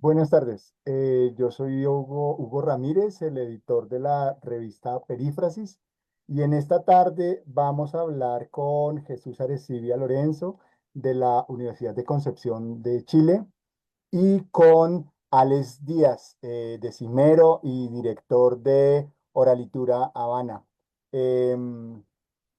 Buenas tardes. Yo soy Hugo Ramírez, el editor de la revista Perífrasis, y en esta tarde vamos a hablar con Jesús Arecibia Lorenzo de la Universidad de Concepción de Chile y con Alex Díaz, decimero y director de Oralitura Habana. Em,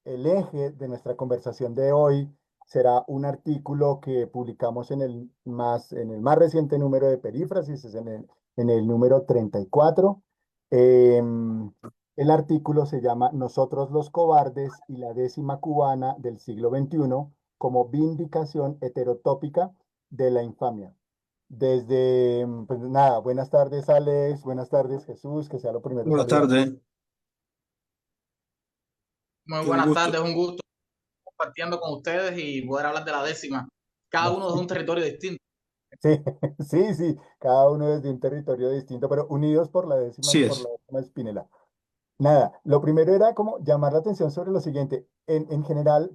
el eje de nuestra conversación de hoy será un artículo que publicamos en el más reciente número de Perífrasis, es en el número 34. Em, el artículo se llama Nosotros los cobardes y la décima cubana del siglo XXI como vindicación heterotópica de la infamia. Pues nada, buenas tardes Alex, buenas tardes Jesús, que sea lo primero Buenas saludar. tardes, Muy un buenas gusto. tardes, un gusto compartiendo con ustedes y poder hablar de la décima, cada uno de un territorio distinto. Sí, sí, sí, cada uno desde un territorio distinto, pero unidos por la décima y Sí por es. la décima espinela. Nada, lo primero era como llamar la atención sobre lo siguiente. En general,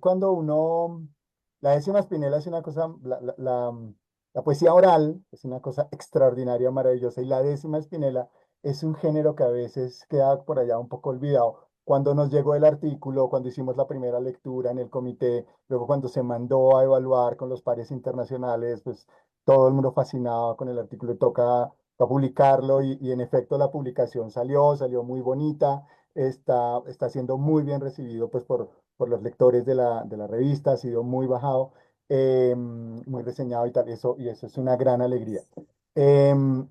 la décima espinela es una cosa, la poesía oral es una cosa extraordinaria, maravillosa, y la décima espinela es un género que a veces queda por allá un poco olvidado. Cuando nos llegó el artículo, cuando hicimos la primera lectura en el comité, luego cuando se mandó a evaluar con los pares internacionales, pues todo el mundo fascinado con el artículo y toca publicarlo y en efecto la publicación salió muy bonita, está siendo muy bien recibido pues por los lectores de la revista, ha sido muy bajado, muy reseñado y tal, y eso es una gran alegría. Em,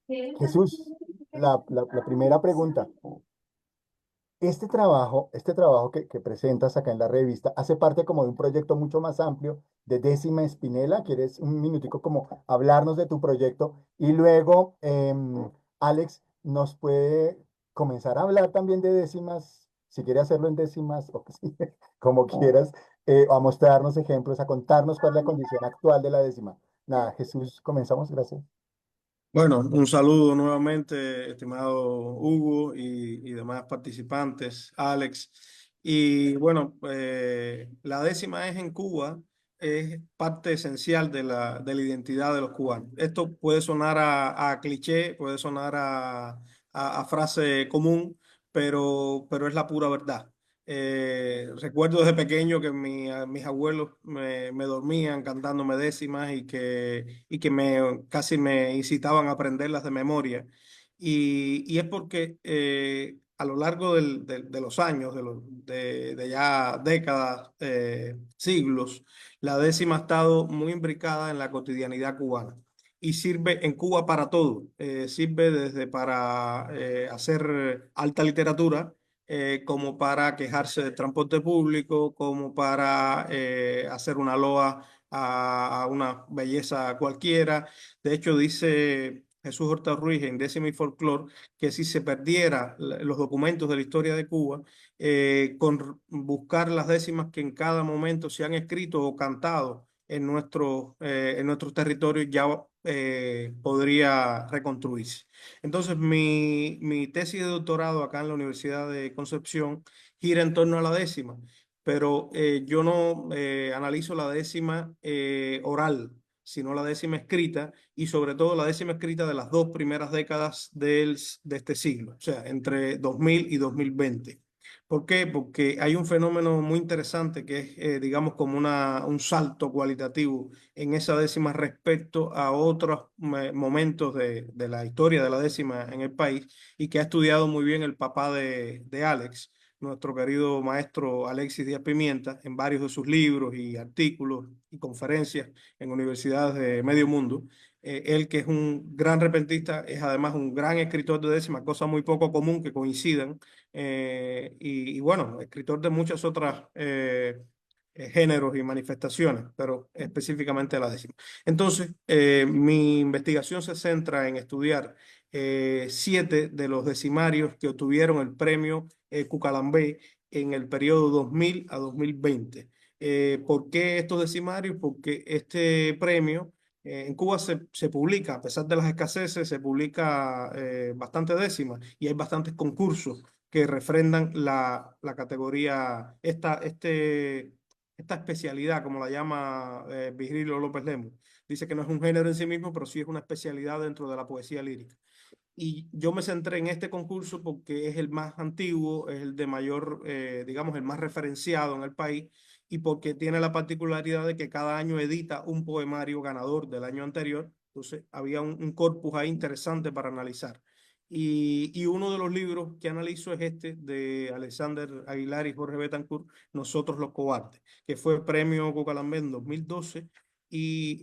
Jesús, la primera pregunta. Este trabajo que presentas acá en la revista hace parte como de un proyecto mucho más amplio de Décima Espinela. ¿Quieres un minutico como hablarnos de tu proyecto? Y luego, Alex nos puede comenzar a hablar también de décimas, si quiere hacerlo en décimas o sí, como quieras, a mostrarnos ejemplos, a contarnos cuál es la condición actual de la décima. Nada, Jesús, comenzamos, gracias. Bueno, un saludo nuevamente, estimado Hugo y demás participantes, Alex. Y bueno, la décima es en Cuba, es parte esencial de la identidad de los cubanos. Esto puede sonar a cliché, puede sonar a frase común, pero es la pura verdad. Recuerdo desde pequeño que mis abuelos me dormían cantándome décimas y que casi me incitaban a aprenderlas de memoria. Y es porque a lo largo de los años, de ya décadas, siglos, la décima ha estado muy imbricada en la cotidianidad cubana. Y sirve en Cuba para todo. Sirve desde para hacer alta literatura, como para quejarse del transporte público, como para hacer una loa a una belleza cualquiera. De hecho, dice Jesús Horta Ruiz en Décima y Folklore que si se perdiera los documentos de la historia de Cuba, con buscar las décimas que en cada momento se han escrito o cantado en nuestros territorios, ya podría reconstruirse. Entonces, mi tesis de doctorado acá en la Universidad de Concepción gira en torno a la décima, pero yo no analizo la décima oral, sino la décima escrita y sobre todo la décima escrita de las dos primeras décadas de este siglo, o sea, entre 2000 y 2020. ¿Por qué? Porque hay un fenómeno muy interesante que es, digamos, como un salto cualitativo en esa décima respecto a otros momentos de la historia de la décima en el país y que ha estudiado muy bien el papá de Alex, nuestro querido maestro Alexis Díaz Pimienta, en varios de sus libros y artículos y conferencias en universidades de medio mundo. Él, que es un gran repentista, es además un gran escritor de décima, cosa muy poco común que coincidan. Y bueno, escritor de muchas otras géneros y manifestaciones, pero específicamente la décima. Entonces, mi investigación se centra en estudiar 7 de los decimarios que obtuvieron el premio Cucalambé en el periodo 2000 a 2020. ¿Por qué estos decimarios? Porque este premio en Cuba se publica, a pesar de las escaseces, se publica bastante décimas y hay bastantes concursos que refrendan la categoría, esta especialidad, como la llama Virgilio López Lemus, dice que no es un género en sí mismo, pero sí es una especialidad dentro de la poesía lírica. Y yo me centré en este concurso porque es el más antiguo, es el de mayor, digamos, el más referenciado en el país y porque tiene la particularidad de que cada año edita un poemario ganador del año anterior. Entonces había un corpus ahí interesante para analizar. Y uno de los libros que analizo es este de Alexander Aguilar y Jorge Betancourt, Nosotros los Cobardes, que fue premio Cucalambe en 2012 y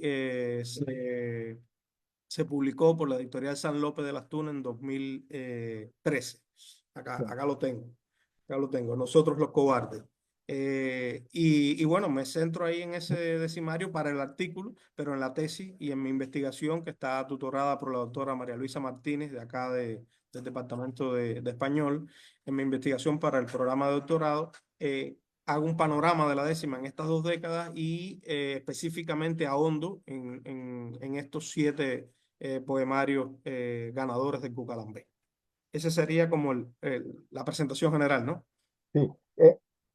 se publicó por la editorial San Lope de las Tunas en 2013. Acá lo tengo, acá lo tengo, Nosotros los Cobardes. Y bueno, me centro ahí en ese decimario para el artículo, pero en la tesis y en mi investigación, que está tutorada por la doctora María Luisa Martínez, de acá del Departamento de Español, en mi investigación para el programa de doctorado, hago un panorama de la décima en estas 2 décadas y específicamente ahondo en estos 7 poemarios ganadores del Cucalambe. Ese sería como la presentación general, ¿no? Sí.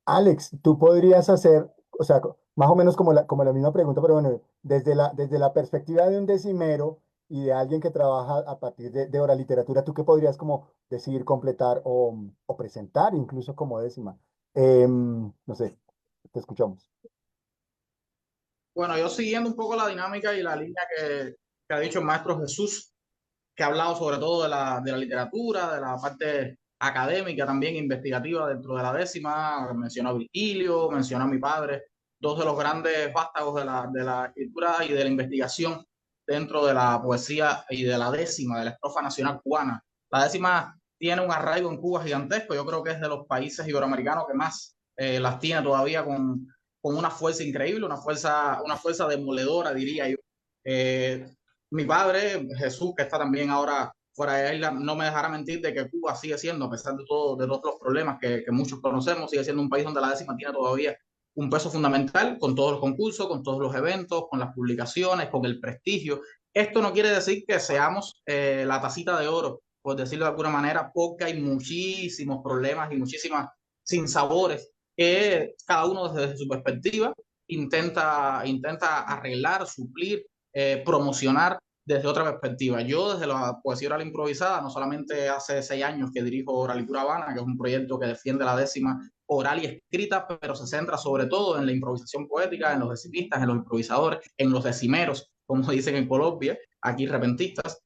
Alex, tú podrías hacer, o sea, más o menos como la misma pregunta, pero bueno, desde la perspectiva de un decimero y de alguien que trabaja a partir de oral literatura, ¿tú qué podrías como decir, completar o presentar incluso como décima? No sé, te escuchamos. Bueno, yo siguiendo un poco la dinámica y la línea que ha dicho el maestro Jesús, que ha hablado sobre todo de la literatura, de la parte académica también investigativa dentro de la décima, mencionó a Virgilio, mencionó a mi padre, dos de los grandes vástagos de la escritura y de la investigación dentro de la poesía y de la décima, de la estrofa nacional cubana. La décima tiene un arraigo en Cuba gigantesco, yo creo que es de los países iberoamericanos que más las tiene todavía con una fuerza increíble, una fuerza demoledora, diría yo. Eh, Mi padre, Jesús, que está también ahora fuera de isla, no me dejará mentir de que Cuba sigue siendo, a pesar de todos los problemas que muchos conocemos, sigue siendo un país donde la décima tiene todavía un peso fundamental con todos los concursos, con todos los eventos, con las publicaciones, con el prestigio. Esto no quiere decir que seamos la tacita de oro, por decirlo de alguna manera, porque hay muchísimos problemas y muchísimas sinsabores que cada uno desde su perspectiva intenta arreglar, suplir, promocionar desde otra perspectiva. Yo desde la poesía oral improvisada, no solamente hace 6 años que dirijo Oralitura Habana, que es un proyecto que defiende la décima oral y escrita, pero se centra sobre todo en la improvisación poética, en los decimistas, en los improvisadores, en los decimeros, como dicen en Colombia, aquí repentistas.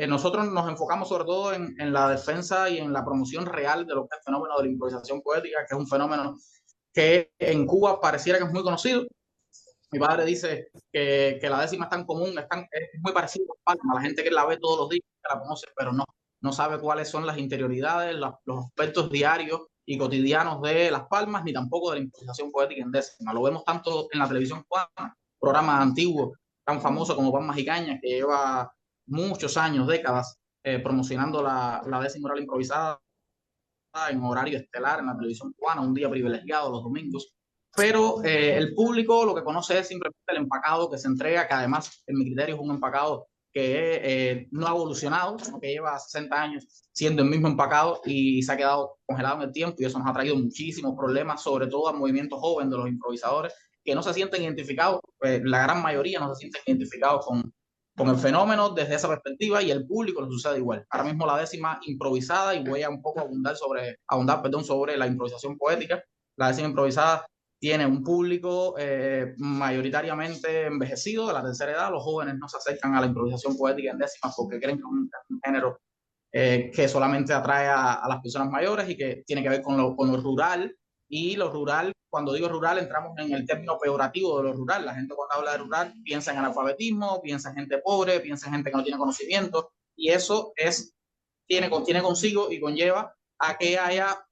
Nosotros nos enfocamos sobre todo en la defensa y en la promoción real de lo que es el fenómeno de la improvisación poética, que es un fenómeno que en Cuba pareciera que es muy conocido. Mi padre dice que la décima es tan común, es muy parecido a Palma. La gente que la ve todos los días, que la conoce, pero no sabe cuáles son las interioridades, los aspectos diarios y cotidianos de Las Palmas, ni tampoco de la improvisación poética en décima. Lo vemos tanto en la televisión cubana, programas antiguos, tan famosos como Palmas y Cañas, que lleva muchos años, décadas, promocionando la décima oral improvisada en horario estelar en la televisión cubana, un día privilegiado los domingos. Pero el público lo que conoce es simplemente el empacado que se entrega, que además, en mi criterio, es un empacado que no ha evolucionado, sino que lleva 60 años siendo el mismo empacado y se ha quedado congelado en el tiempo, y eso nos ha traído muchísimos problemas, sobre todo al movimiento joven de los improvisadores, que no se sienten identificados, la gran mayoría no se sienten identificados con el fenómeno desde esa perspectiva, y el público le sucede igual. Ahora mismo la décima improvisada, y voy a un poco ahondar, perdón, sobre la improvisación poética. La décima improvisada tiene un público mayoritariamente envejecido, de la tercera edad. Los jóvenes no se acercan a la improvisación poética en décimas porque creen que es un género que solamente atrae a las personas mayores y que tiene que ver con lo rural. Y lo rural, cuando digo rural, entramos en el término peyorativo de lo rural. La gente cuando habla de rural piensa en analfabetismo, piensa en gente pobre, piensa en gente que no tiene conocimiento, y eso contiene consigo y conlleva a que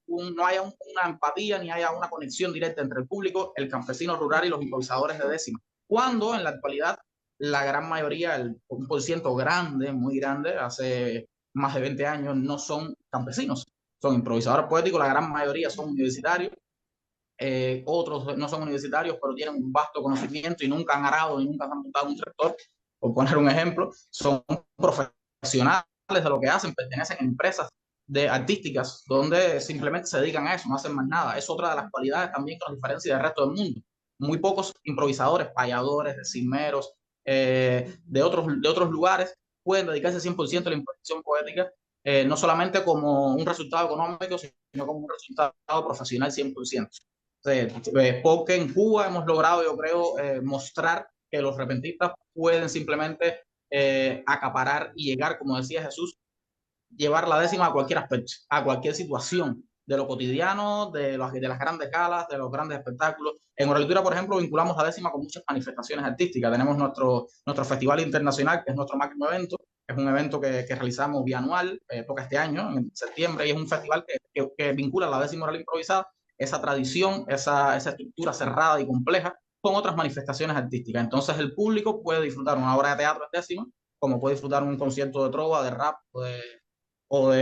no haya una empatía ni haya una conexión directa entre el público, el campesino rural y los improvisadores de décima. Cuando en la actualidad la gran mayoría, un por ciento grande, muy grande, hace más de 20 años, no son campesinos, son improvisadores poéticos, la gran mayoría son universitarios, otros no son universitarios, pero tienen un vasto conocimiento y nunca han arado y nunca han montado un tractor, por poner un ejemplo. Son profesionales de lo que hacen, pertenecen a empresas artísticas donde simplemente se dedican a eso, no hacen más nada. Es otra de las cualidades también que nos diferencia del resto del mundo. Muy pocos improvisadores, payadores, decimeros, de otros lugares, pueden dedicarse 100% a la improvisación poética, no solamente como un resultado económico, sino como un resultado profesional 100%. Porque en Cuba hemos logrado, yo creo, mostrar que los repentistas pueden simplemente acaparar y llegar, como decía Jesús, llevar la décima a cualquier aspecto, a cualquier situación de lo cotidiano, de las grandes galas, de los grandes espectáculos. En Oralitura, por ejemplo, vinculamos la décima con muchas manifestaciones artísticas. Tenemos nuestro Festival Internacional, que es nuestro máximo evento. Es un evento que realizamos bianual, toca este año, en septiembre, y es un festival que vincula la décima oral improvisada, esa tradición, esa estructura cerrada y compleja, con otras manifestaciones artísticas. Entonces el público puede disfrutar una obra de teatro en décima, como puede disfrutar un concierto de trova, de rap, o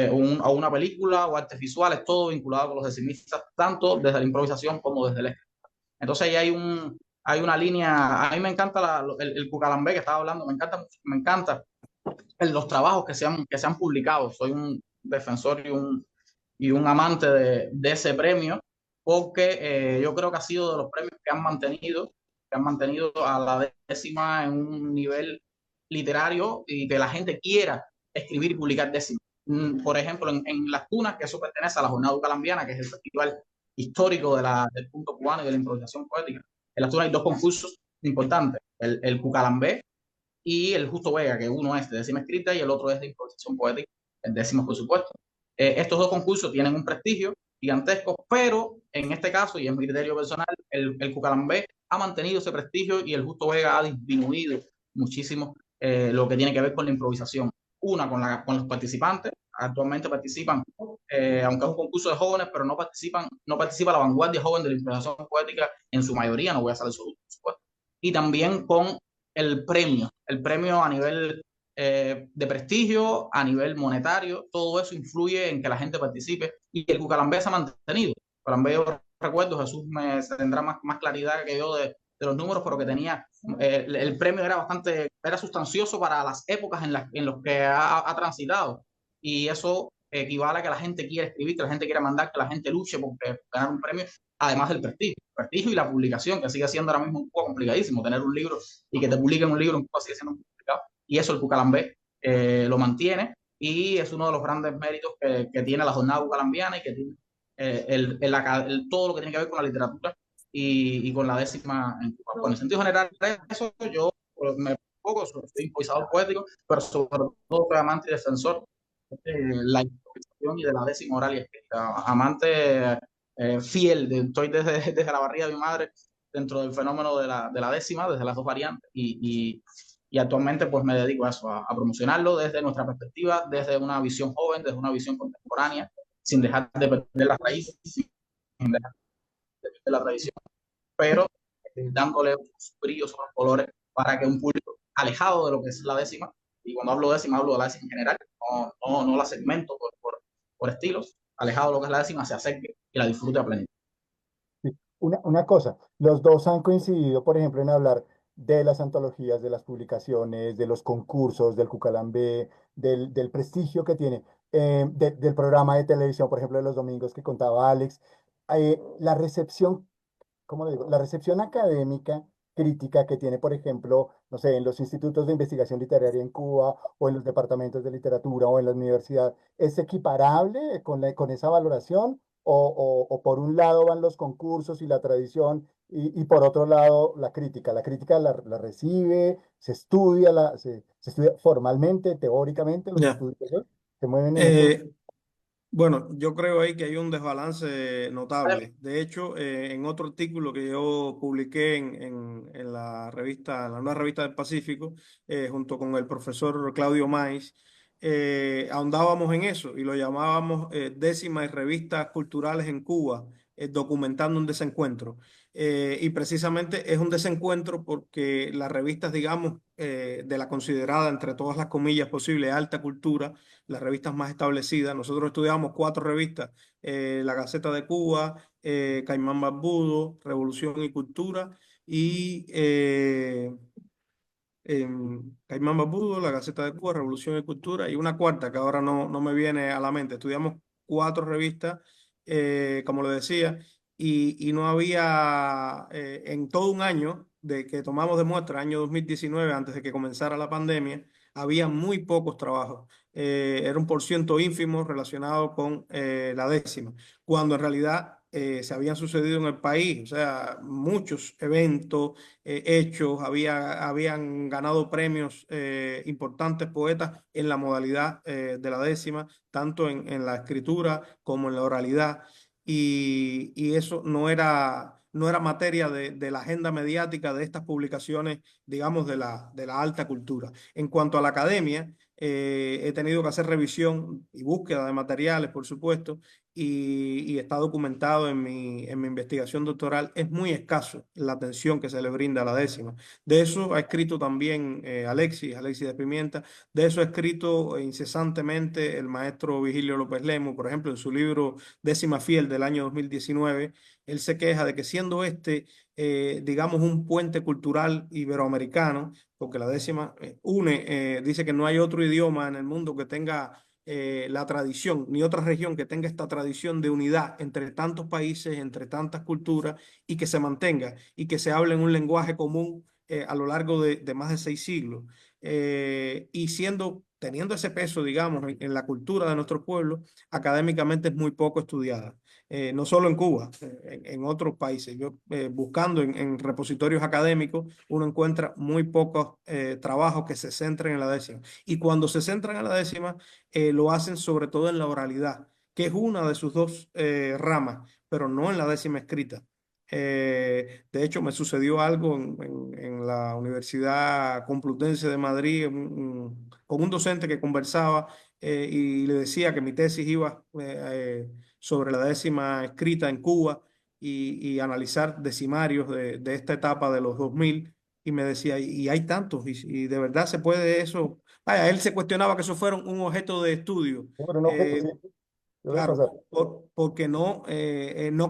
una película o artes visuales, todo vinculado con los decimistas, tanto desde la improvisación como desde el espectáculo. Entonces ahí hay una línea, a mí me encanta el Cucalambé que estaba hablando, me encanta los trabajos que se han publicado, soy un defensor y un amante de ese premio, porque yo creo que ha sido de los premios que han mantenido a la décima en un nivel literario y que la gente quiera escribir y publicar décimas. Por ejemplo, en Las Tunas, que eso pertenece a la Jornada Calambiana, que es el festival histórico del punto cubano y de la improvisación poética. En Las Tunas hay dos concursos importantes, el Cucalambé y el Justo Vega, que uno es de décima escrita y el otro es de improvisación poética, el décimo, por supuesto. Estos dos concursos tienen un prestigio gigantesco, pero en este caso, y en mi criterio personal, el Cucalambé ha mantenido ese prestigio y el Justo Vega ha disminuido muchísimo lo que tiene que ver con la improvisación. Una, con los participantes, actualmente participan, aunque es un concurso de jóvenes, pero no participa la vanguardia joven de la improvisación poética en su mayoría, no voy a ser absoluto, por supuesto. Y también con el premio a nivel de prestigio, a nivel monetario, todo eso influye en que la gente participe y el Cucalambé se ha mantenido. Cucalambé, yo recuerdo, Jesús tendrá más claridad que yo de los números, pero que tenía, el premio era sustancioso para las épocas en las que ha transitado y eso equivale a que la gente quiere escribir, que la gente quiere mandar, que la gente luche por ganar un premio, además del prestigio y la publicación, que sigue siendo ahora mismo un poco complicadísimo, tener un libro y que te publiquen un libro en Cuba sigue siendo complicado, y eso el Cucalambé lo mantiene, y es uno de los grandes méritos que tiene la jornada cucalambiana y que tiene todo lo que tiene que ver con la literatura y con la décima en Cuba. Bueno, en sentido general, eso yo me poco, soy improvisador poético, pero sobre todo soy amante y defensor de la improvisación y de la décima oral y escrita. Amante fiel, estoy desde la barriga de mi madre dentro del fenómeno de la décima, desde las dos variantes, y actualmente pues me dedico a eso, a promocionarlo desde nuestra perspectiva, desde una visión joven, desde una visión contemporánea, sin dejar de perder las raíces, sin dejar de perder la tradición, pero dándole un brillo, unos colores para que un público alejado de lo que es la décima, y cuando hablo de décima hablo de la décima en general, no la segmento por estilos, alejado de lo que es la décima, se acerque y la disfrute a plenitud. Sí. Una cosa, los dos han coincidido, por ejemplo, en hablar de las antologías, de las publicaciones, de los concursos, del Cucalambé, del prestigio que tiene, del programa de televisión, por ejemplo, de los domingos que contaba Alex. La recepción, ¿cómo le digo? La recepción académica, crítica que tiene, por ejemplo, no sé, en los institutos de investigación literaria en Cuba o en los departamentos de literatura o en la universidad, ¿es equiparable con esa valoración? O por un lado van los concursos y la tradición y por otro lado la crítica. La crítica la recibe, se estudia, se estudia formalmente, teóricamente, los Ya. estudios se mueven en ese... Eh, Bueno, yo creo ahí que hay un desbalance notable. De hecho, en otro artículo que yo publiqué en la revista, en la nueva revista del Pacífico, junto con el profesor Claudio Mais, ahondábamos en eso y lo llamábamos décimas y revistas culturales en Cuba, documentando un desencuentro. Y precisamente es un desencuentro porque las revistas, digamos, de la considerada, entre todas las comillas posibles, alta cultura, las revistas más establecidas. Nosotros estudiamos cuatro revistas, La Gaceta de Cuba, Caimán Barbudo, Revolución y Cultura, y Caimán Barbudo, La Gaceta de Cuba, Revolución y Cultura, y una cuarta que ahora no me viene a la mente. Estudiamos cuatro revistas, como le decía, y no había, en todo un año, de que tomamos de muestra, año 2019, antes de que comenzara la pandemia, había muy pocos trabajos. Era un porciento ínfimo relacionado con la décima, cuando en realidad se habían sucedido en el país, o sea, muchos eventos, hechos, habían ganado premios importantes poetas en la modalidad de la décima, tanto en la escritura como en la oralidad, y eso no era materia de la agenda mediática de estas publicaciones, digamos, de la alta cultura. En cuanto a la academia, he tenido que hacer revisión y búsqueda de materiales, por supuesto, y está documentado en mi investigación doctoral. Es muy escaso la atención que se le brinda a la décima. De eso ha escrito también Alexis de Pimienta. De eso ha escrito incesantemente el maestro Vigilio López Lemo, por ejemplo, en su libro Décima Fiel del año 2019. Él se queja de que siendo digamos, un puente cultural iberoamericano, porque la décima dice que no hay otro idioma en el mundo que tenga la tradición, ni otra región que tenga esta tradición de unidad entre tantos países, entre tantas culturas, y que se mantenga, y que se hable en un lenguaje común a lo largo de más de 6 siglos. Y teniendo ese peso, digamos, en la cultura de nuestro pueblo, académicamente es muy poco estudiada. No solo en Cuba, en otros países. Yo buscando en repositorios académicos, uno encuentra muy pocos trabajos que se centren en la décima. Y cuando se centran en la décima, lo hacen sobre todo en la oralidad, que es una de sus dos ramas, pero no en la décima escrita. De hecho, me sucedió algo en la Universidad Complutense de Madrid con un docente que conversaba y le decía que mi tesis iba sobre la décima escrita en Cuba y analizar decimarios de esta etapa de los 2000, y me decía, y hay tantos, y de verdad se puede eso. Vaya, él se cuestionaba que eso fuera un objeto de estudio. Por un objeto, sí, debe Claro, pasar. porque no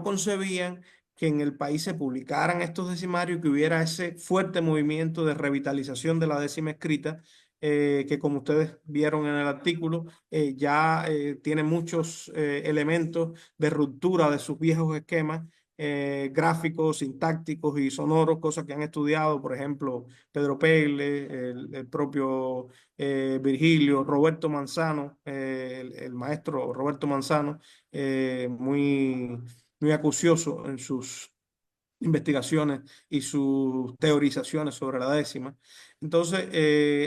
concebían que en el país se publicaran estos decimarios, que hubiera ese fuerte movimiento de revitalización de la décima escrita, que como ustedes vieron en el artículo, ya tiene muchos elementos de ruptura de sus viejos esquemas gráficos, sintácticos y sonoros, cosas que han estudiado, por ejemplo, Pedro Pegle, el propio Virgilio, Roberto Manzano, el maestro Roberto Manzano, muy acucioso en sus investigaciones y sus teorizaciones sobre la décima. Entonces,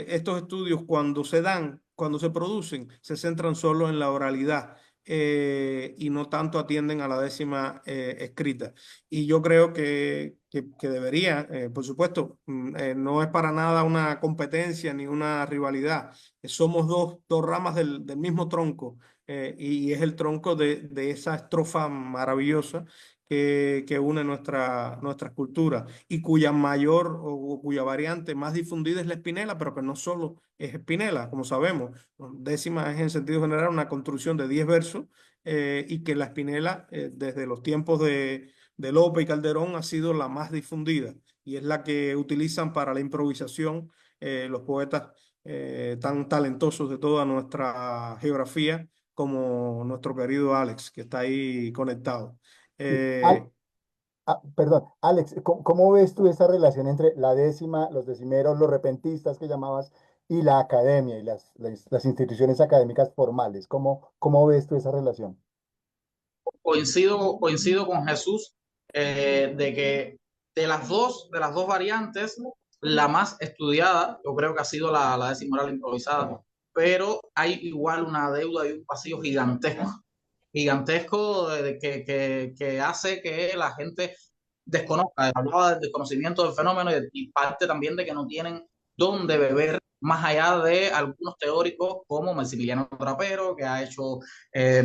estos estudios cuando se dan, cuando se producen, se centran solo en la oralidad. Y no tanto atienden a la décima escrita. Y yo creo que debería, por supuesto, no es para nada una competencia ni una rivalidad. Somos dos ramas del mismo tronco, y es el tronco de esa estrofa maravillosa que une nuestras culturas, y cuya mayor o cuya variante más difundida es la espinela, pero que no solo es espinela, como sabemos. Décima es en sentido general una construcción de 10 versos, y que la espinela desde los tiempos de Lope y Calderón ha sido la más difundida, y es la que utilizan para la improvisación los poetas tan talentosos de toda nuestra geografía, como nuestro querido Alex, que está ahí conectado. Sí. Eh, Perdón, Alex, ¿cómo ves tú esa relación entre la décima, los decimeros, los repentistas que llamabas, y la academia y las instituciones académicas formales? ¿Cómo ves tú esa relación? Coincido con Jesús de que de las dos variantes, la más estudiada, yo creo que ha sido la décima oral improvisada, pero hay igual una deuda y un pasillo gigantesco que hace que la gente desconozca, hablaba del desconocimiento del fenómeno y parte también de que no tienen dónde beber más allá de algunos teóricos como Maximiliano Trapero, que ha hecho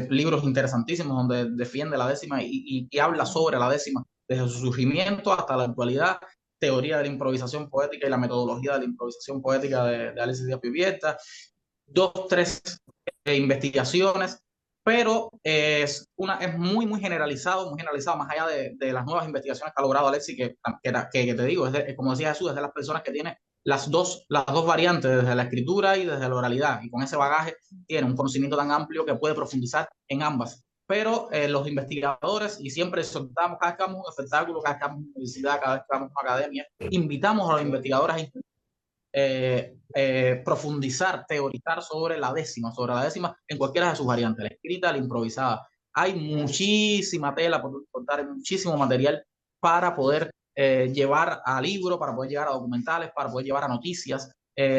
libros interesantísimos donde defiende la décima y habla sobre la décima desde su surgimiento hasta la actualidad, teoría de la improvisación poética y la metodología de la improvisación poética de Alexis Díaz Pivieta, dos, tres investigaciones, pero es muy generalizado más allá de las nuevas investigaciones que ha logrado Alexis, que te digo, como decía Jesús, es de las personas que tiene las dos variantes, desde la escritura y desde la oralidad, y con ese bagaje tiene un conocimiento tan amplio que puede profundizar en ambas. pero los investigadores, y siempre soltamos, cada vez que vamos a un espectáculo, cada vez que vamos a una universidad, cada vez que vamos a una academia, invitamos a los investigadores a profundizar, teorizar sobre la décima en cualquiera de sus variantes, la escrita, la improvisada. Hay muchísima tela por contar, muchísimo material para poder llevar a libros, para poder llevar a documentales, para poder llevar a noticias.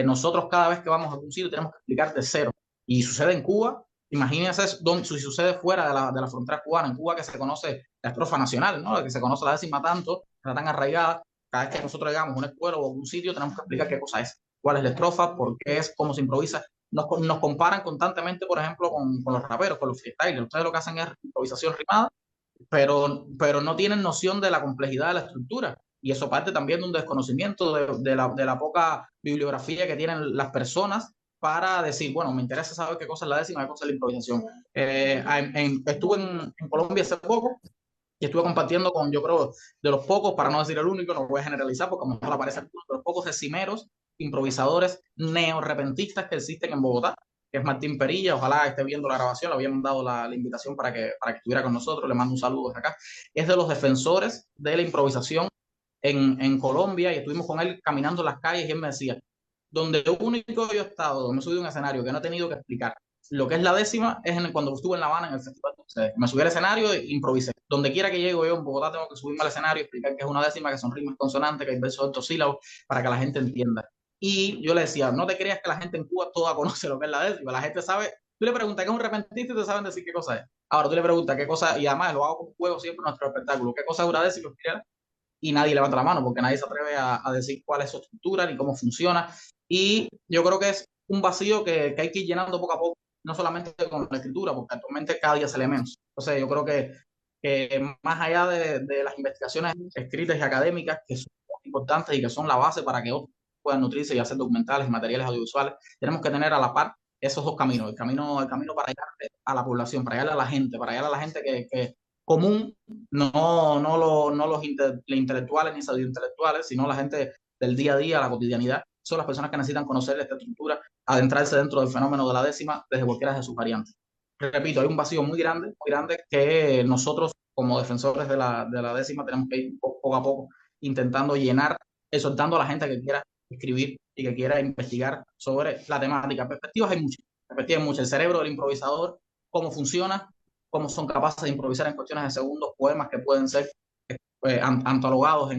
Nosotros cada vez que vamos a algún sitio tenemos que explicar de cero. Y sucede en Cuba, imagínense si sucede fuera de la frontera cubana, en Cuba que se conoce la estrofa nacional, ¿no? Que se conoce la décima tanto, está tan arraigada. Cada vez que nosotros llegamos a una escuela o a un sitio tenemos que explicar qué cosa es, cuál es la estrofa, por qué es, cómo se improvisa. Nos comparan constantemente, por ejemplo, con los raperos, con los freestylers. Ustedes lo que hacen es improvisación rimada, pero no tienen noción de la complejidad de la estructura. Y eso parte también de un desconocimiento de la poca bibliografía que tienen las personas para decir, bueno, me interesa saber qué cosa es la décima, qué cosa es la improvisación. Estuve en Colombia hace poco y estuve compartiendo con, yo creo, de los pocos, para no decir el único, no voy a generalizar porque a lo mejor aparece alguno, de los pocos decimeros, improvisadores neorepentistas que existen en Bogotá, que es Martín Perilla. Ojalá esté viendo la grabación, le habíamos dado la invitación para que estuviera con nosotros, le mando un saludo desde acá. Es de los defensores de la improvisación en Colombia, y estuvimos con él caminando las calles y él me decía, donde único yo he estado, donde me he subido a un escenario que no he tenido que explicar lo que es la décima, es cuando estuve en La Habana en el festival de ustedes. Me subí al escenario e improvisé. Donde quiera que llego yo en Bogotá tengo que subirme al escenario y explicar que es una décima, que son rimas consonantes, que hay versos octosílabos, para que la gente entienda. Y yo le decía, no te creas que la gente en Cuba toda conoce lo que es la décima, la gente sabe, tú le preguntas qué es un repentista y te saben decir qué cosa es. Ahora tú le preguntas qué cosa, y además lo hago con juego siempre en nuestro espectáculo, qué cosa es una décima, y nadie levanta la mano porque nadie se atreve a decir cuál es su estructura ni cómo funciona. Y yo creo que es un vacío que hay que ir llenando poco a poco, no solamente con la escritura, porque actualmente cada día se lee menos. Entonces yo creo que más allá de las investigaciones escritas y académicas, que son importantes y que son la base para que otros puedan nutrirse y hacer documentales y materiales audiovisuales, tenemos que tener a la par esos dos caminos, el camino para llegar a la población, para llegar a la gente, para llegar a la gente que común, no los intelectuales ni pseudointelectuales, sino la gente del día a día, la cotidianidad. Son las personas que necesitan conocer esta estructura, adentrarse dentro del fenómeno de la décima desde cualquiera de sus variantes. Repito, hay un vacío muy grande que nosotros como defensores de la décima tenemos que ir poco a poco intentando llenar, exhortando a la gente que quiera escribir y que quiera investigar sobre la temática. Perspectivas hay muchas. El cerebro del improvisador, cómo funciona, cómo son capaces de improvisar en cuestiones de segundos poemas que pueden ser antologados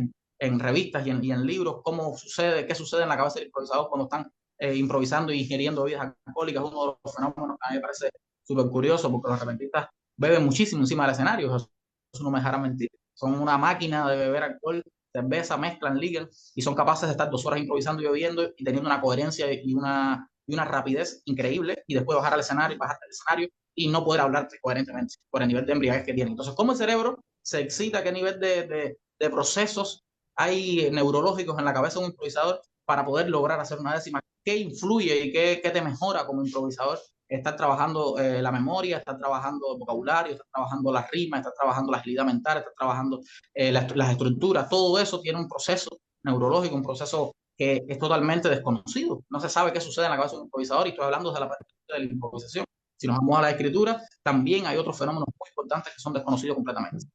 en revistas y en libros, qué sucede en la cabeza del improvisador cuando están improvisando y ingiriendo bebidas alcohólicas. Uno de los fenómenos que a mí me parece súper curioso, porque los repentistas beben muchísimo encima del escenario, eso no me dejará mentir. Son una máquina de beber alcohol, cerveza, mezclan, ligan, y son capaces de estar 2 horas improvisando y bebiendo y teniendo una coherencia y una rapidez increíble, y después bajar al escenario y bajar del escenario y no poder hablarte coherentemente por el nivel de embriaguez que tienen. Entonces, ¿cómo el cerebro se excita? ¿Qué nivel de procesos hay neurológicos en la cabeza de un improvisador para poder lograr hacer una décima? ¿Qué influye y qué te mejora como improvisador? Estar trabajando la memoria, estar trabajando el vocabulario, estar trabajando las rimas, estar trabajando la agilidad mental, estar trabajando las estructuras. Todo eso tiene un proceso neurológico, un proceso que es totalmente desconocido. No se sabe qué sucede en la cabeza de un improvisador, y estoy hablando desde la perspectiva de la improvisación. Si nos vamos a la escritura, también hay otros fenómenos muy importantes que son desconocidos completamente.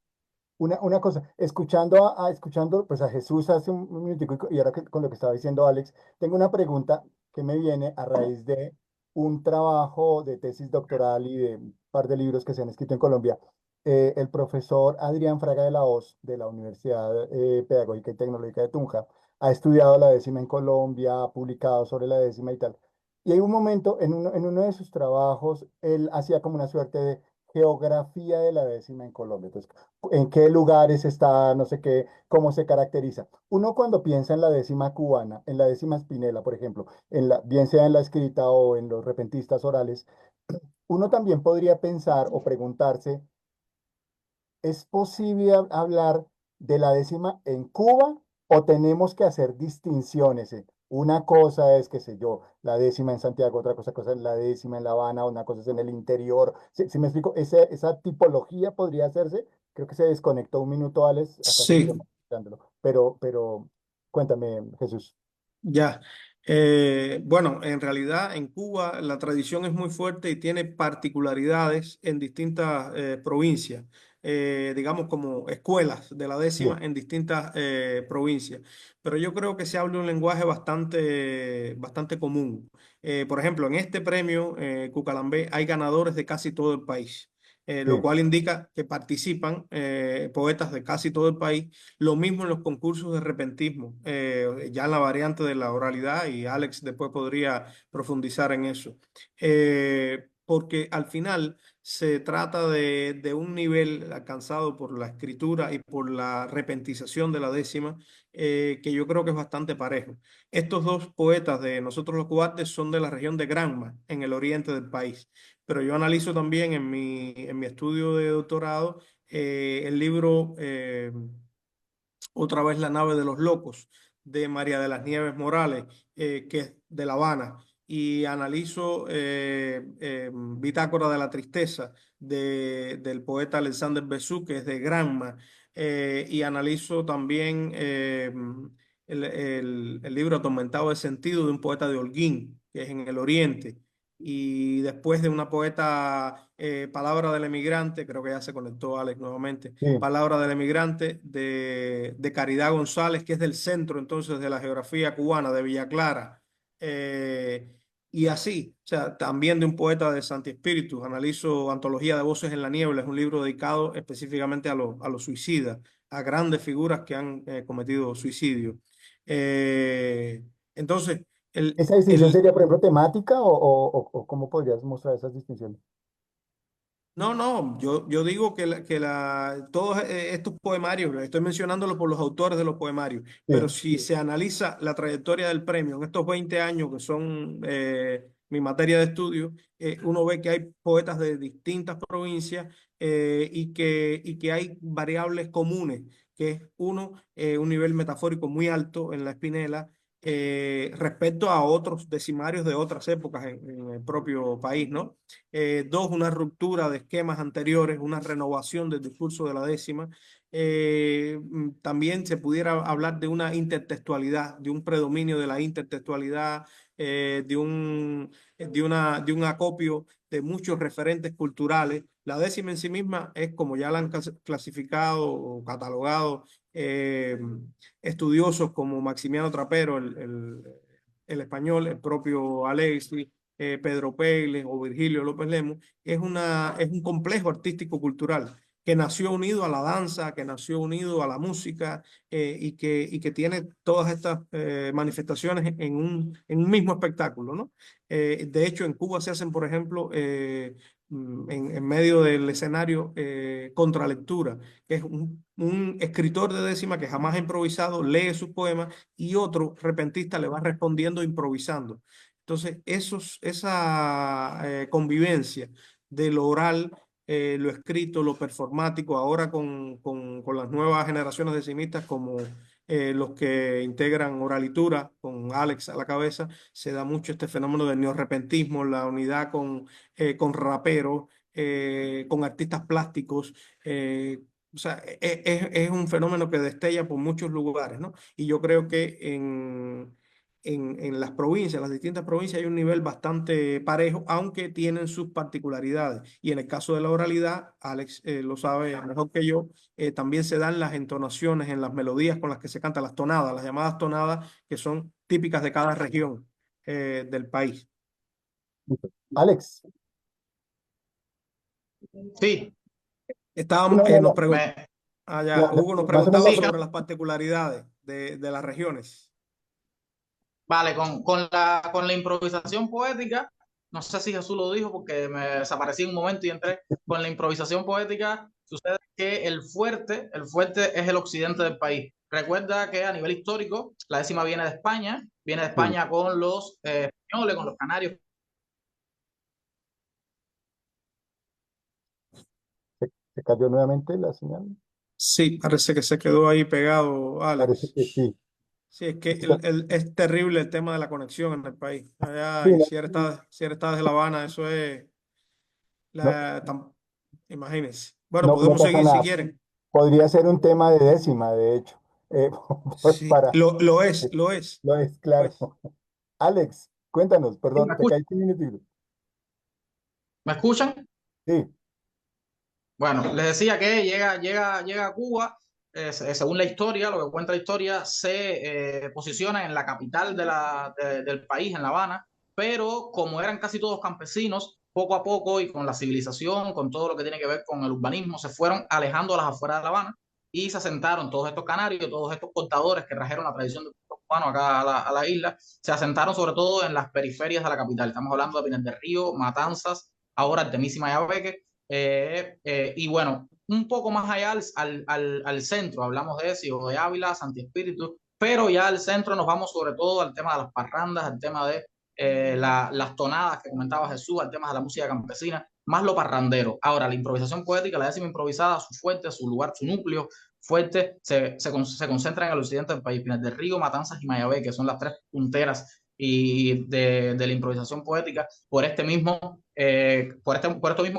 Una cosa, escuchando pues a Jesús hace un minutico y ahora con lo que estaba diciendo Alex, tengo una pregunta que me viene a raíz de un trabajo de tesis doctoral y de un par de libros que se han escrito en Colombia. El profesor Adrián Fraga de la Hoz, de la Universidad Pedagógica y Tecnológica de Tunja, ha estudiado la décima en Colombia, ha publicado sobre la décima y tal. Y hay un momento, en uno de sus trabajos, él hacía como una suerte de geografía de la décima en Colombia. Entonces, en qué lugares está, no sé qué, cómo se caracteriza. Uno cuando piensa en la décima cubana, en la décima espinela, por ejemplo, bien sea en la escrita o en los repentistas orales, uno también podría pensar o preguntarse, ¿es posible hablar de la décima en Cuba o tenemos que hacer distinciones? Una cosa es, qué sé yo, la décima en Santiago, cosa es la décima en La Habana, una cosa es en el interior. Si me explico, esa tipología podría hacerse. Creo que se desconectó un minuto, Alex, acá estoy Sí, escuchándolo. Pero cuéntame, Jesús. ya. Bueno, en realidad en Cuba la tradición es muy fuerte y tiene particularidades en distintas provincias, digamos como escuelas de la décima Sí, en distintas provincias. Pero yo creo que se habla un lenguaje bastante común. Por ejemplo, en este premio Cucalambé hay ganadores de casi todo el país. Lo sí, cual indica que participan poetas de casi todo el país, lo mismo en los concursos de repentismo, ya en la variante de la oralidad, y Alex después podría profundizar en eso. Porque al final se trata de un nivel alcanzado por la escritura y por la repentización de la décima, que yo creo que es bastante parejo. Estos dos poetas de nosotros los cubates son de la región de Granma, en el oriente del país. Pero yo analizo también en mi estudio de doctorado el libro otra vez La nave de los locos, de María de las Nieves Morales, que es de La Habana, y analizo Bitácora de la Tristeza, del poeta Alexander Besú, que es de Granma, y analizo también el libro Atormentado de Sentido, de un poeta de Holguín, que es en el Oriente. Y después de una poeta, Palabra del Emigrante, creo que ya se conectó Alex nuevamente, sí. Palabra del Emigrante, de Caridad González, que es del centro entonces de la geografía cubana, de Villa Clara. Y así, o sea, también de un poeta de Santi Espíritu. Analizo Antología de Voces en la Niebla, es un libro dedicado específicamente a los suicidas, a grandes figuras que han cometido suicidio. Eh, entonces, el, ¿Esa distinción el, sería, por ejemplo, temática o cómo podrías mostrar esas distinciones? No, no, yo digo todos estos poemarios, estoy mencionándolos por los autores de los poemarios, pero Sí, si se analiza la trayectoria del premio en estos 20 años que son mi materia de estudio, uno ve que hay poetas de distintas provincias, y que hay variables comunes, que es uno, un nivel metafórico muy alto en la Espinela, respecto a otros decimarios de otras épocas en el propio país, ¿no? Dos, una ruptura de esquemas anteriores, una renovación del discurso de la décima. También se pudiera hablar de una intertextualidad, de un predominio de la intertextualidad, de un acopio de muchos referentes culturales. La décima en sí misma es, como ya la han clasificado o catalogado eh, estudiosos como Maximiano Trapero, el español, el propio Alexis, Pedro Pérez o Virgilio López Lemos, es un complejo artístico cultural que nació unido a la danza, que nació unido a la música, y que tiene todas estas manifestaciones en un mismo espectáculo, ¿no? De hecho, en Cuba se hacen, por ejemplo, en medio del escenario, contralectura, que es un escritor de décima que jamás ha improvisado, lee sus poemas y otro repentista le va respondiendo improvisando. Entonces, esa convivencia de lo oral, lo escrito, lo performático, ahora con las nuevas generaciones de cineastas como los que integran Oralitura, con Alex a la cabeza, se da mucho este fenómeno del neorrepentismo, la unidad con raperos, con artistas plásticos. O sea, es un fenómeno que destella por muchos lugares, ¿no? Y yo creo que en las provincias, las distintas provincias, hay un nivel bastante parejo, aunque tienen sus particularidades. Y en el caso de la oralidad, Alex lo sabe mejor que yo, también se dan las entonaciones en las melodías con las que se cantan las tonadas, las llamadas tonadas, que son típicas de cada región del país. listo. Alex, Sí, sí, Estábamos, no, no, nos no, preguntaba, me, Hugo nos más o menos preguntaba sí, sobre las particularidades de las regiones. vale, con la improvisación poética, no sé si Jesús lo dijo porque me desaparecí un momento y entré. Con la improvisación poética sucede que el fuerte es el occidente del país. Recuerda que a nivel histórico, la décima viene de sí, España con los españoles, con los canarios. se cayó nuevamente la señal. Sí, parece que se quedó ahí pegado, Parece Alex. que sí. Sí, es que Está- es terrible el tema de la conexión en el país. sí, Allá, y no, si eres desde La Habana, eso es no, imagínense. Bueno, no podemos pasa seguir si nada. quieren. Podría ser un tema de décima, de hecho. Eh, Sí, para, lo es, lo es, lo es, lo claro. es. Alex, cuéntanos, ¿Sí? ¿Me perdón, te escuchan? caí un minutito. ¿Me escuchan? Sí, Bueno, les decía que llega a Cuba, según la historia, lo que cuenta la historia, se posiciona en la capital del país, en La Habana, pero como eran casi todos campesinos, poco a poco y con la civilización, con todo lo que tiene que ver con el urbanismo, se fueron alejando a las afueras de La Habana y se asentaron todos estos canarios, todos estos portadores que trajeron la tradición del pueblo cubano acá a la isla, se asentaron sobre todo en las periferias de la capital. Estamos hablando de Pinar del Río, Matanzas, ahora Artemísima y Abeque. Y bueno, un poco más allá al centro, hablamos de Ciego de Ávila, Santi Espíritu, pero ya al centro nos vamos sobre todo al tema de las parrandas, al tema de las tonadas que comentaba Jesús, al tema de la música campesina, más lo parrandero. Ahora, la improvisación poética, la décima improvisada, su fuerte, su lugar, su núcleo fuerte, se concentra en el occidente del país, Pinar del Río, Matanzas y Mayabé, que son las tres punteras de la improvisación poética, por esto mismo que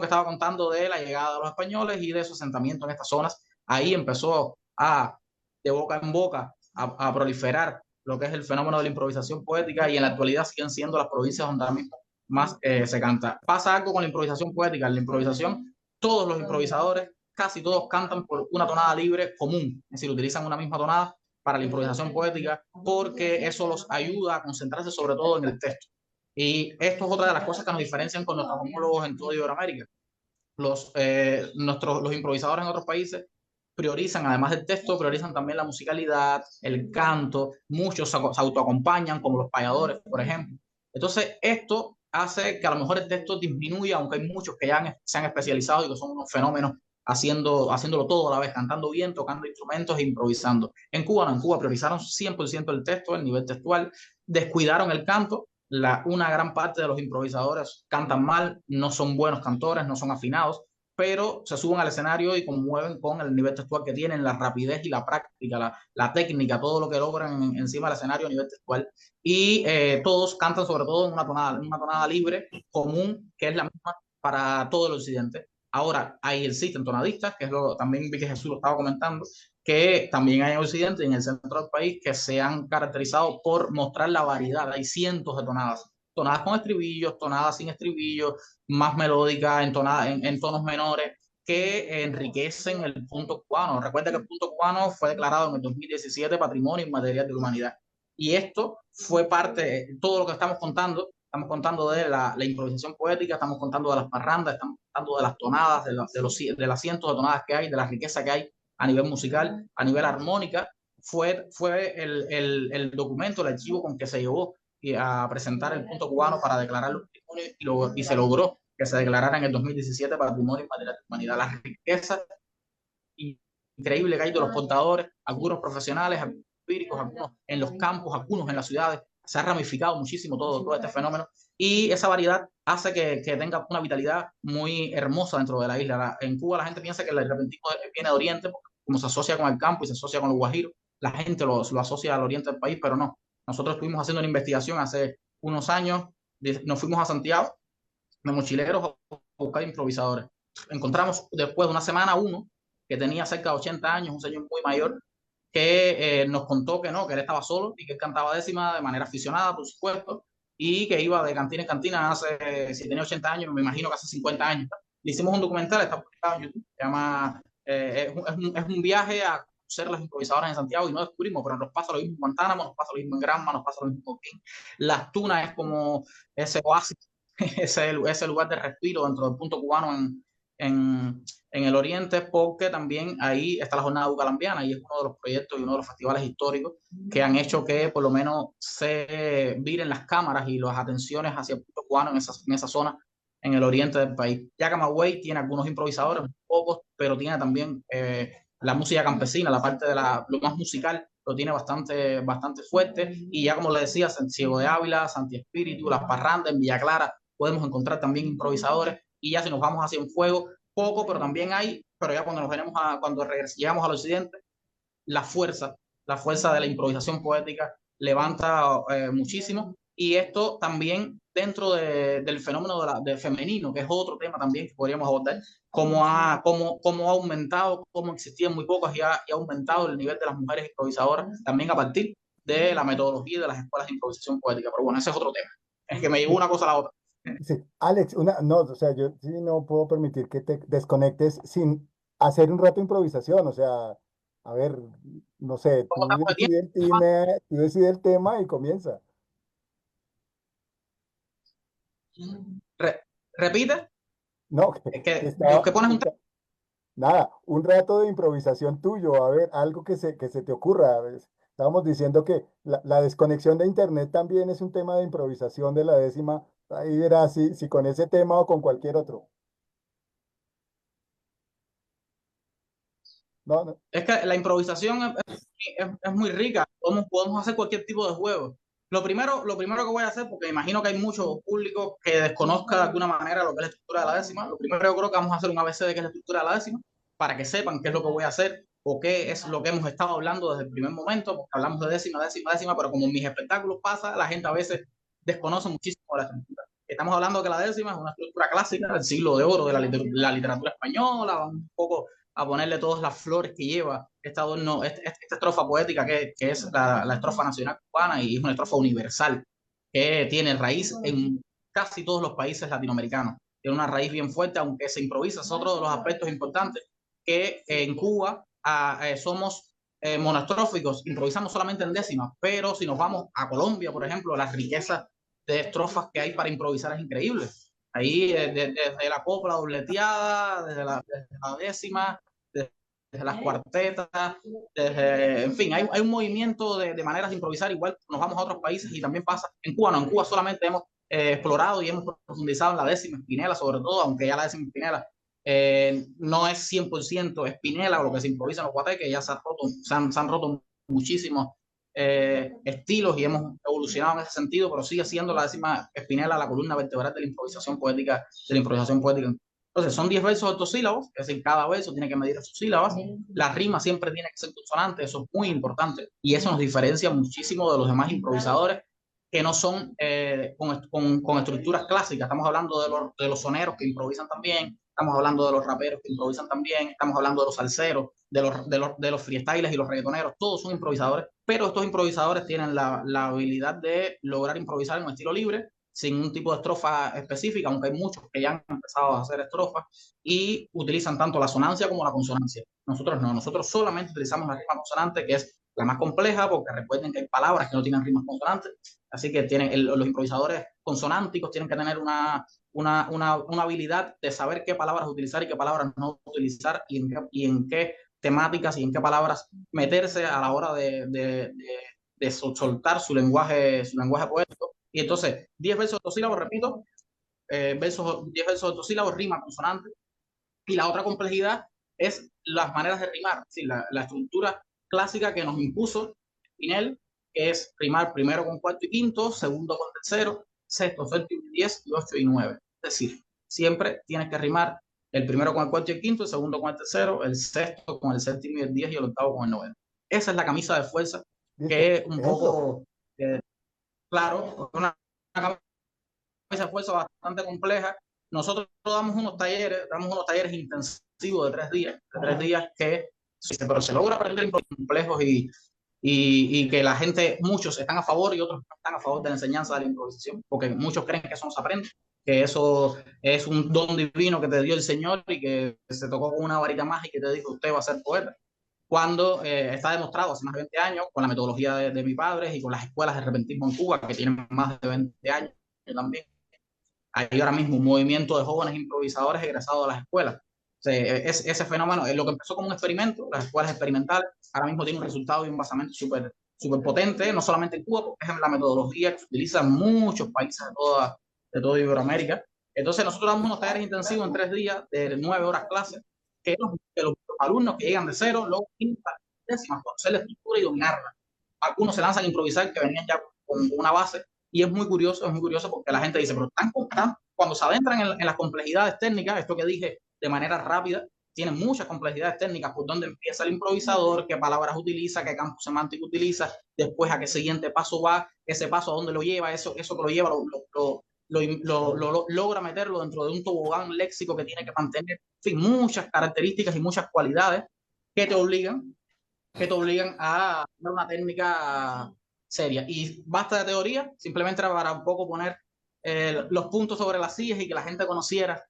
estaba contando de la llegada de los españoles y de su asentamiento en estas zonas. Ahí empezó de boca en boca, a proliferar lo que es el fenómeno de la improvisación poética, y en la actualidad siguen siendo las provincias donde ahora mismo más se canta. Pasa algo con la improvisación poética. En la improvisación, todos los improvisadores, casi todos cantan por una tonada libre común, es decir, utilizan una misma tonada para la improvisación poética, porque eso los ayuda a concentrarse sobre todo en el texto. Y esto es otra de las cosas que nos diferencian con nuestros homólogos en toda Iberoamérica. Los improvisadores en otros países priorizan, además del texto, priorizan también la musicalidad, el canto, muchos se autoacompañan, como los payadores, por ejemplo. Entonces, esto hace que a lo mejor el texto disminuya, aunque hay muchos que ya se han especializado y que son unos fenómenos haciéndolo todo a la vez, cantando bien, tocando instrumentos e improvisando. En Cuba no, en Cuba priorizaron 100% el texto, el nivel textual, descuidaron el canto. Una gran parte de los improvisadores cantan mal, no son buenos cantores, no son afinados, pero se suben al escenario y conmueven con el nivel textual que tienen, la rapidez y la práctica, la técnica, todo lo que logran encima del escenario a nivel textual. Y todos cantan sobre todo en una tonada libre, común, que es la misma para todo el occidente. Ahora, ahí existen tonadistas, que es también vi que Jesús lo estaba comentando, que también hay en Occidente y en el centro del país, que se han caracterizado por mostrar la variedad. Hay cientos de tonadas, tonadas con estribillos, tonadas sin estribillos, más melódicas, en tonos menores, que enriquecen el punto cubano. Recuerda que el punto cubano fue declarado en el 2017 Patrimonio Inmaterial de la Humanidad. Y esto fue parte de todo lo que estamos contando de la improvisación poética, estamos contando de las parrandas, estamos contando de las tonadas, de las cientos de tonadas que hay, de la riqueza que hay a nivel musical, a nivel armónica. Fue el documento, el archivo con que se llevó a presentar el punto cubano para declararlo y se logró que se declarara en el 2017 Patrimonio Inmaterial de la Humanidad. La riqueza increíble que hay de los portadores, algunos profesionales, algunos empíricos, algunos en los campos, algunos en las ciudades. Se ha ramificado muchísimo todo este fenómeno, y esa variedad hace que tenga una vitalidad muy hermosa dentro de la isla. En Cuba la gente piensa que el repentismo viene de Oriente, porque como se asocia con el campo y se asocia con los guajiros, la gente lo asocia al oriente del país, pero no. Nosotros estuvimos haciendo una investigación hace unos años, nos fuimos a Santiago de mochileros a buscar improvisadores. Encontramos después de una semana uno que tenía cerca de 80 años, un señor muy mayor, que nos contó que no, que él estaba solo y que él cantaba décima de manera aficionada, por supuesto, y que iba de cantina en cantina si tenía 80 años, me imagino que hace 50 años. Le hicimos un documental, está publicado en YouTube, se llama, es un viaje a conocer las improvisadoras en Santiago, y no descubrimos, pero nos pasa lo mismo en Guantánamo, nos pasa lo mismo en Granma, nos pasa lo mismo en Coquín. Las Tunas es como ese oasis ese lugar de respiro dentro del punto cubano en el oriente, porque también ahí está la jornada bucalambiana, y es uno de los proyectos y uno de los festivales históricos que han hecho que por lo menos se viren las cámaras y las atenciones hacia el punto cubano en esa zona, en el oriente del país. Ya Camagüey tiene algunos improvisadores, pocos, pero tiene también la música campesina, la parte de lo más musical, lo tiene bastante fuerte. Y ya como le decía, Ciego de Ávila, Santi Espíritu, Las Parrandas, en Villa Clara podemos encontrar también improvisadores. Y ya si nos vamos hacia un fuego, poco, pero también hay, pero ya cuando llegamos al occidente, la fuerza, la fuerza de la improvisación poética levanta muchísimo. Y esto también dentro del fenómeno de femenino, que es otro tema también que podríamos abordar, cómo ha aumentado, cómo existían muy pocas, y ha aumentado el nivel de las mujeres improvisadoras, también a partir de la metodología y de las escuelas de improvisación poética. Pero bueno, ese es otro tema. Es que me llevó una cosa a la otra. Sí, Alex, no, o sea, yo sí no puedo permitir que te desconectes sin hacer un rato de improvisación, o sea, a ver, no sé, ¿Cómo estamos de tiempo? tú decides el tema y comienza. Re- repite, No, es que pones un tema. nada, un rato de improvisación tuyo, a ver, algo que se te ocurra. ¿Ves? Estábamos diciendo que la desconexión de internet también es un tema de improvisación de la décima. Ahí verás si con ese tema o con cualquier otro. No, no. Es que la improvisación es muy rica. Podemos hacer cualquier tipo de juego. Lo primero que voy a hacer, porque imagino que hay mucho público que desconozca de alguna manera lo que es la estructura de la décima, lo primero yo creo que vamos a hacer un ABC de qué es la estructura de la décima, para que sepan qué es lo que voy a hacer o qué es lo que hemos estado hablando desde el primer momento, porque hablamos de décima, décima, décima, pero como en mis espectáculos pasa, la gente a veces desconoce muchísimo la estructura. Estamos hablando de que la décima es una estructura clásica del siglo de oro de la literatura española, un poco a ponerle todas las flores que lleva esta, adorno, esta estrofa poética que es la estrofa nacional cubana y es una estrofa universal que tiene raíz en casi todos los países latinoamericanos. Tiene una raíz bien fuerte, aunque se improvisa. Es otro de los aspectos importantes que en Cuba somos monastróficos, improvisamos solamente en décimas, pero si nos vamos a Colombia, por ejemplo, las riquezas de estrofas que hay para improvisar es increíble. Ahí desde la copla dobleteada, desde la décima, desde las cuartetas, en fin, hay un movimiento de maneras de improvisar, igual nos vamos a otros países y también pasa en Cuba, no, en Cuba solamente hemos explorado y hemos profundizado en la décima espinela, sobre todo, aunque ya la décima espinela no es 100% espinela o lo que se improvisa en los guateques, ya se han roto muchísimos estilos y hemos evolucionado en ese sentido, pero sigue siendo la décima espinela la columna vertebral de la improvisación poética, Entonces, son 10 versos octosílabos, es decir, cada verso tiene que medir sus sílabas. La rima siempre tiene que ser consonante, eso es muy importante. Y eso nos diferencia muchísimo de los demás improvisadores que no son con estructuras clásicas. Estamos hablando de los soneros que improvisan también, estamos hablando de los raperos que improvisan también, estamos hablando de los salseros, de los freestyles y los reggaetoneros, todos son improvisadores, pero estos improvisadores tienen la habilidad de lograr improvisar en un estilo libre, sin un tipo de estrofa específica, aunque hay muchos que ya han empezado a hacer estrofas y utilizan tanto la sonancia como la consonancia. Nosotros no, nosotros solamente utilizamos la rima consonante, que es la más compleja, porque recuerden que hay palabras que no tienen rimas consonantes, así que los improvisadores consonánticos tienen que tener una habilidad de saber qué palabras utilizar y qué palabras no utilizar y en qué temáticas y en qué palabras meterse a la hora de soltar su lenguaje poético. Y entonces, 10 versos octosílabos, repito, 10 versos octosílabos, rima consonante. Y la otra complejidad es las maneras de rimar, es decir, la estructura clásica que nos impuso Pinel, que es rimar primero con cuarto y quinto, segundo con tercero, sexto, séptimo y 10 y 8 y 9. Es decir, siempre tienes que rimar el primero con el cuarto y el quinto, el segundo con el tercero, el sexto con el séptimo y el 10 y el octavo con el noveno. Esa es la camisa de fuerza, Listo. que es un Ejemplo. poco, claro, una camisa de fuerza bastante compleja. Nosotros damos unos talleres intensivos de 3 días que pero se logra aprender complejos y que la gente, muchos están a favor y otros no están a favor de la enseñanza de la improvisación, porque muchos creen que eso no se aprende, que eso es un don divino que te dio el Señor y que se tocó con una varita mágica y te dijo, usted va a ser poeta. Cuando está demostrado hace más de 20 años, con la metodología de mi padre y con las escuelas de repentismo en Cuba, que tienen más de 20 años también, hay ahora mismo un movimiento de jóvenes improvisadores egresados de las escuelas. O sea, ese fenómeno, lo que empezó como un experimento, las escuelas experimentales, ahora mismo tiene un resultado y un basamento súper potente, no solamente en Cuba, porque es la metodología que se utiliza en muchos países de toda Iberoamérica. Entonces nosotros damos unos talleres intensivos en 3 días de 9 horas clases, que los alumnos que llegan de cero, luego décimas, conocer la estructura y dominarla. Algunos se lanzan a improvisar que venían ya con una base, y es muy curioso porque la gente dice, pero cuando se adentran en las complejidades técnicas, esto que dije de manera rápida, tienen muchas complejidades técnicas, por dónde empieza el improvisador, qué palabras utiliza, qué campo semántico utiliza, después a qué siguiente paso va, ese paso a dónde lo lleva, eso que lo lleva, logra meterlo dentro de un tobogán léxico que tiene que mantener, en fin, muchas características y muchas cualidades que te obligan a dar una técnica seria. Y basta de teoría, simplemente era para un poco poner los puntos sobre las sillas y que la gente conociera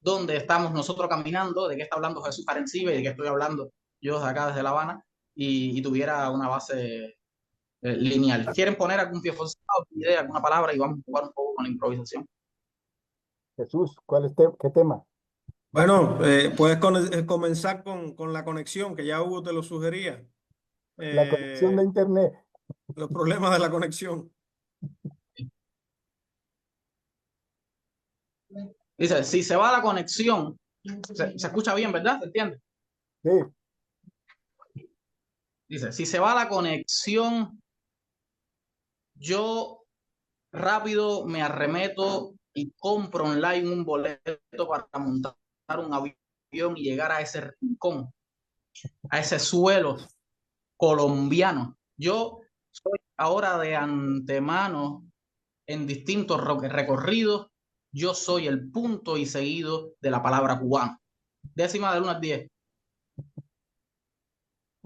dónde estamos nosotros caminando, de qué está hablando Jesús Arencibe y de qué estoy hablando yo desde acá, desde La Habana, y tuviera una base lineal. ¿Quieren poner algún pie forzado, idea, alguna palabra y vamos a jugar un poco con la improvisación? Jesús, ¿qué tema? Bueno, puedes comenzar con la conexión, que ya Hugo te lo sugería. La conexión de Eh, internet. los problemas de la conexión. Dice, si se va la conexión, se escucha bien, ¿verdad? ¿Se entiende? Sí, Dice, si se va la conexión, yo rápido me arremeto y compro online un boleto para montar un avión y llegar a ese rincón, a ese suelo colombiano. Yo soy ahora de antemano en distintos recorridos, yo soy el punto y seguido de la palabra cubano. Décima del 1 al 10.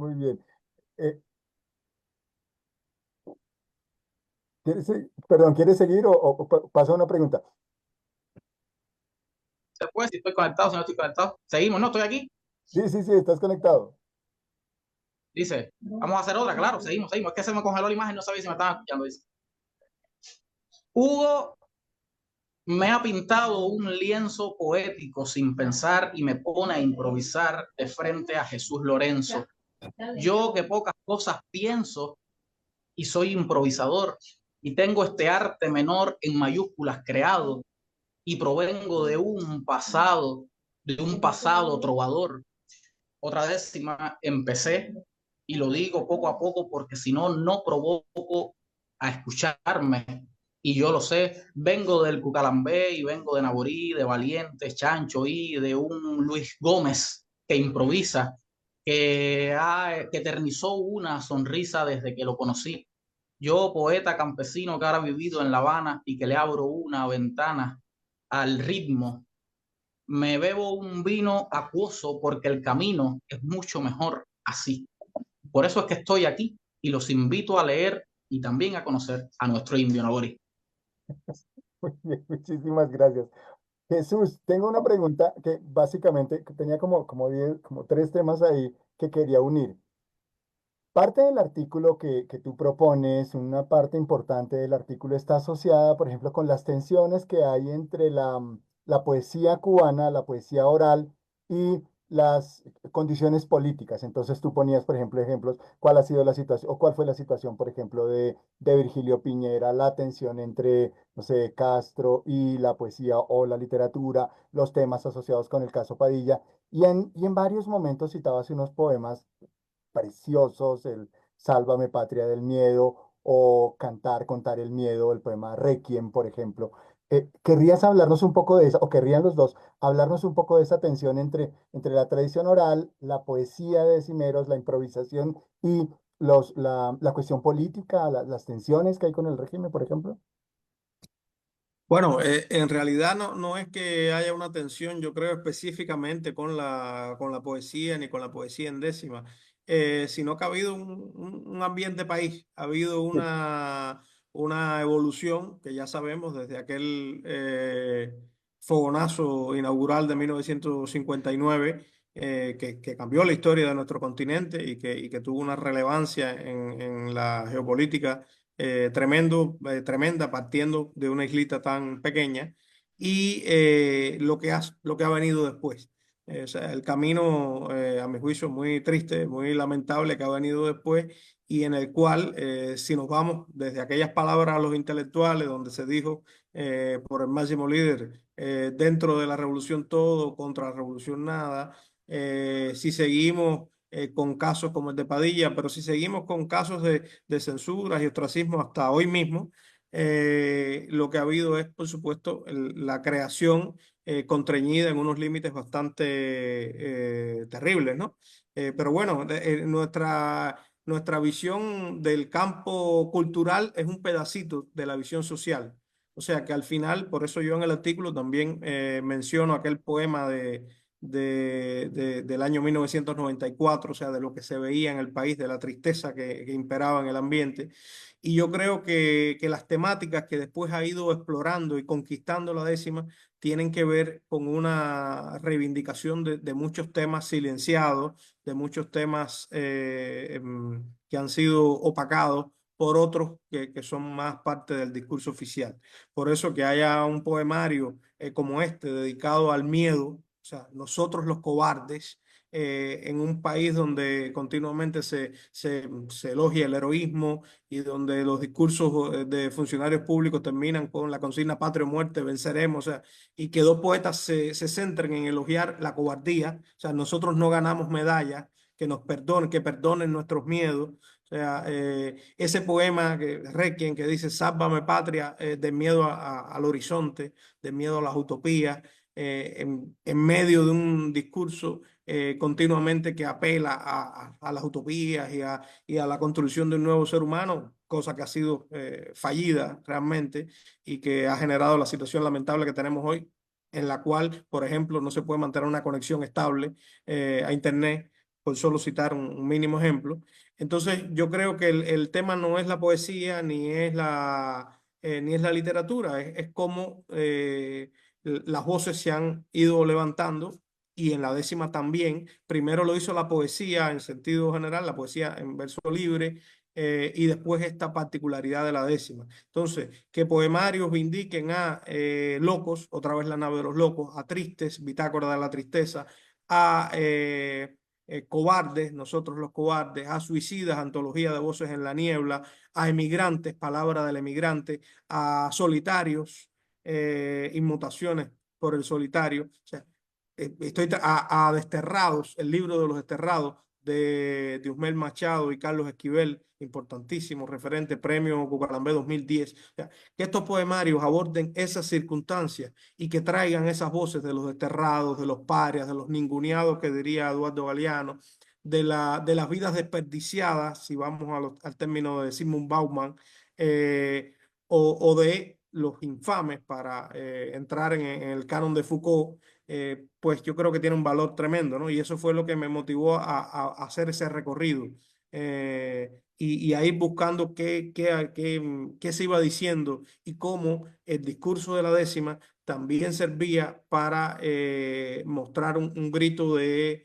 muy bien. Eh, ¿quieres seguir o paso a una pregunta? Después, si estoy conectado, si no estoy conectado. Seguimos, no, estoy aquí. Sí, sí, sí, estás conectado. Dice, vamos a hacer otra, claro, seguimos, seguimos. Es que se me congeló la imagen, no sabía si me estaban escuchando. Dice, Hugo me ha pintado un lienzo poético sin pensar y me pone a improvisar de frente a Jesús Lorenzo. Yo que pocas cosas pienso y soy improvisador y tengo este arte menor en mayúsculas creado y provengo de un pasado trovador. Otra décima, empecé y lo digo poco a poco porque si no, no provoco a escucharme. Y yo lo sé, vengo del Cucalambé y vengo de Naborí, de Valientes, Chancho y de un Luis Gómez que improvisa, que eternizó una sonrisa desde que lo conocí. Yo, poeta campesino que ahora ha vivido en La Habana y que le abro una ventana al ritmo, me bebo un vino acuoso porque el camino es mucho mejor así. Por eso es que estoy aquí y los invito a leer y también a conocer a nuestro indio Nabori. Muy bien, muchísimas gracias. Jesús, tengo una pregunta que básicamente que tenía como tres temas ahí que quería unir. Parte del artículo que tú propones, una parte importante del artículo está asociada, por ejemplo, con las tensiones que hay entre la poesía cubana, la poesía oral y las condiciones políticas. Entonces tú ponías, por ejemplo, ejemplos, cuál ha sido la situación o cuál fue la situación, por ejemplo, de Virgilio Piñera, la tensión entre, no sé, Castro y la poesía o la literatura, los temas asociados con el caso Padilla. Y en varios momentos citabas unos poemas preciosos, el Sálvame Patria del Miedo o Contar el Miedo, el poema Requiem, por ejemplo. ¿Querrías hablarnos un poco de esa, o querrían los dos, hablarnos un poco de esa tensión entre la tradición oral, la poesía de Cimeros, la improvisación y la cuestión política, las tensiones que hay con el régimen, por ejemplo? Bueno, en realidad no es que haya una tensión, yo creo específicamente con la poesía ni con la poesía en décima, sino que ha habido un ambiente país, ha habido Sí, una evolución que ya sabemos desde aquel fogonazo inaugural de 1959, que cambió la historia de nuestro continente y que tuvo una relevancia en la geopolítica tremenda, partiendo de una islita tan pequeña, y lo que ha venido después. O sea, el camino, a mi juicio, muy triste, muy lamentable que ha venido después y en el cual, si nos vamos desde aquellas palabras a los intelectuales, donde se dijo por el máximo líder, dentro de la revolución todo, contra la revolución nada, si seguimos con casos como el de Padilla, pero si seguimos con casos de censuras y ostracismo hasta hoy mismo, lo que ha habido es, por supuesto, la creación contrañida en unos límites bastante terribles, ¿no? Pero bueno, nuestra visión del campo cultural es un pedacito de la visión social. O sea que al final, por eso yo en el artículo también menciono aquel poema del año 1994, o sea, de lo que se veía en el país, de la tristeza que imperaba en el ambiente. Y yo creo que las temáticas que después ha ido explorando y conquistando la décima tienen que ver con una reivindicación de muchos temas silenciados, de muchos temas que han sido opacados por otros que son más parte del discurso oficial. Por eso que haya un poemario como este dedicado al miedo, o sea, nosotros los cobardes, en un país donde continuamente se elogia el heroísmo y donde los discursos de funcionarios públicos terminan con la consigna patria o muerte, venceremos, o sea, y que dos poetas se centren en elogiar la cobardía, o sea, nosotros no ganamos medallas, que nos perdonen, que perdonen nuestros miedos. O sea, ese poema que Requiem que dice sálvame patria, de miedo al horizonte, de miedo a las utopías, en medio de un discurso continuamente que apela a las utopías y a la construcción de un nuevo ser humano, cosa que ha sido fallida realmente y que ha generado la situación lamentable que tenemos hoy, en la cual, por ejemplo, no se puede mantener una conexión estable a Internet, por solo citar un mínimo ejemplo. Entonces, yo creo que el tema no es la poesía ni es la literatura, es cómo las voces se han ido levantando y en la décima también. Primero lo hizo la poesía en sentido general, la poesía en verso libre, y después esta particularidad de la décima. Entonces, que poemarios indiquen a locos, otra vez la nave de los locos, a tristes, bitácora de la tristeza, a cobardes, nosotros los cobardes, a suicidas, antología de voces en la niebla, a emigrantes, palabra del emigrante, a solitarios, inmutaciones por el solitario. O sea, a Desterrados, el libro de los desterrados de Usmel Machado y Carlos Esquivel, importantísimo referente, premio Cucalambé 2010. O sea, que estos poemarios aborden esas circunstancias y que traigan esas voces de los desterrados, de los parias, de los ninguneados, que diría Eduardo Galeano, de las vidas desperdiciadas, si vamos al término de Sigmund Bauman, o de los infames para entrar en el canon de Foucault, pues yo creo que tiene un valor tremendo, ¿no? Y eso fue lo que me motivó a hacer ese recorrido y a ir buscando qué se iba diciendo y cómo el discurso de la décima también servía para mostrar un grito de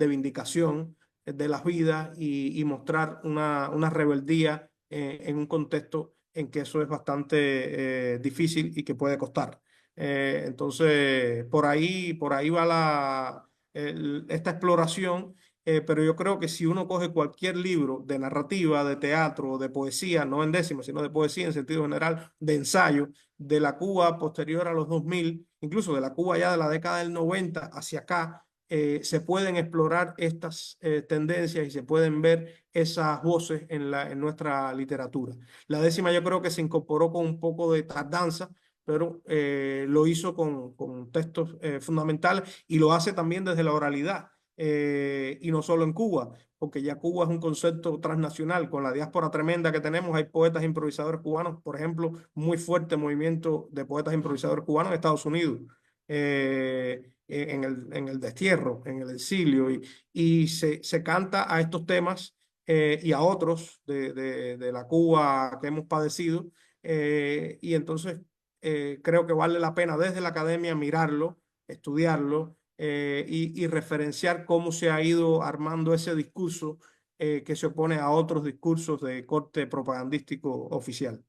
vindicación de las vidas y mostrar una rebeldía en un contexto en que eso es bastante difícil y que puede costar. Entonces, por ahí va esta exploración, pero yo creo que si uno coge cualquier libro de narrativa, de teatro, de poesía, no en décima, sino de poesía en sentido general, de ensayo, de la Cuba posterior a los 2000, incluso de la Cuba ya de la década del 90 hacia acá, se pueden explorar estas tendencias y se pueden ver esas voces en nuestra literatura. La décima yo creo que se incorporó con un poco de tardanza, pero lo hizo con textos fundamentales y lo hace también desde la oralidad, y no solo en Cuba, porque ya Cuba es un concepto transnacional, con la diáspora tremenda que tenemos, hay poetas improvisadores cubanos, por ejemplo, muy fuerte movimiento de poetas improvisadores cubanos en Estados Unidos, en el destierro, en el exilio, y se canta a estos temas y a otros de la Cuba que hemos padecido, y entonces creo que vale la pena desde la academia mirarlo, estudiarlo y referenciar cómo se ha ido armando ese discurso que se opone a otros discursos de corte propagandístico oficial.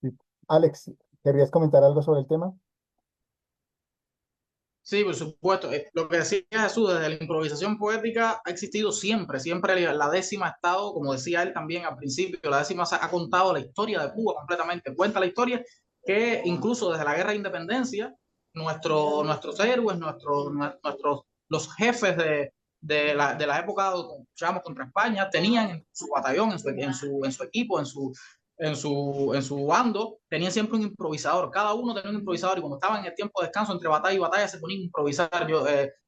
Sí. Alex, ¿querías comentar algo sobre el tema? Sí, por supuesto. Lo que decía Jesús, desde la improvisación poética ha existido siempre, siempre la décima ha estado, como decía él también al principio, la décima ha contado la historia de Cuba completamente, cuenta la historia que incluso desde la guerra de independencia, nuestros héroes, los jefes de la época que luchábamos contra España, tenían en su batallón, en su equipo, en su bando, tenían siempre un improvisador. Cada uno tenía un improvisador y cuando estaban en el tiempo de descanso entre batalla y batalla se ponían a improvisar.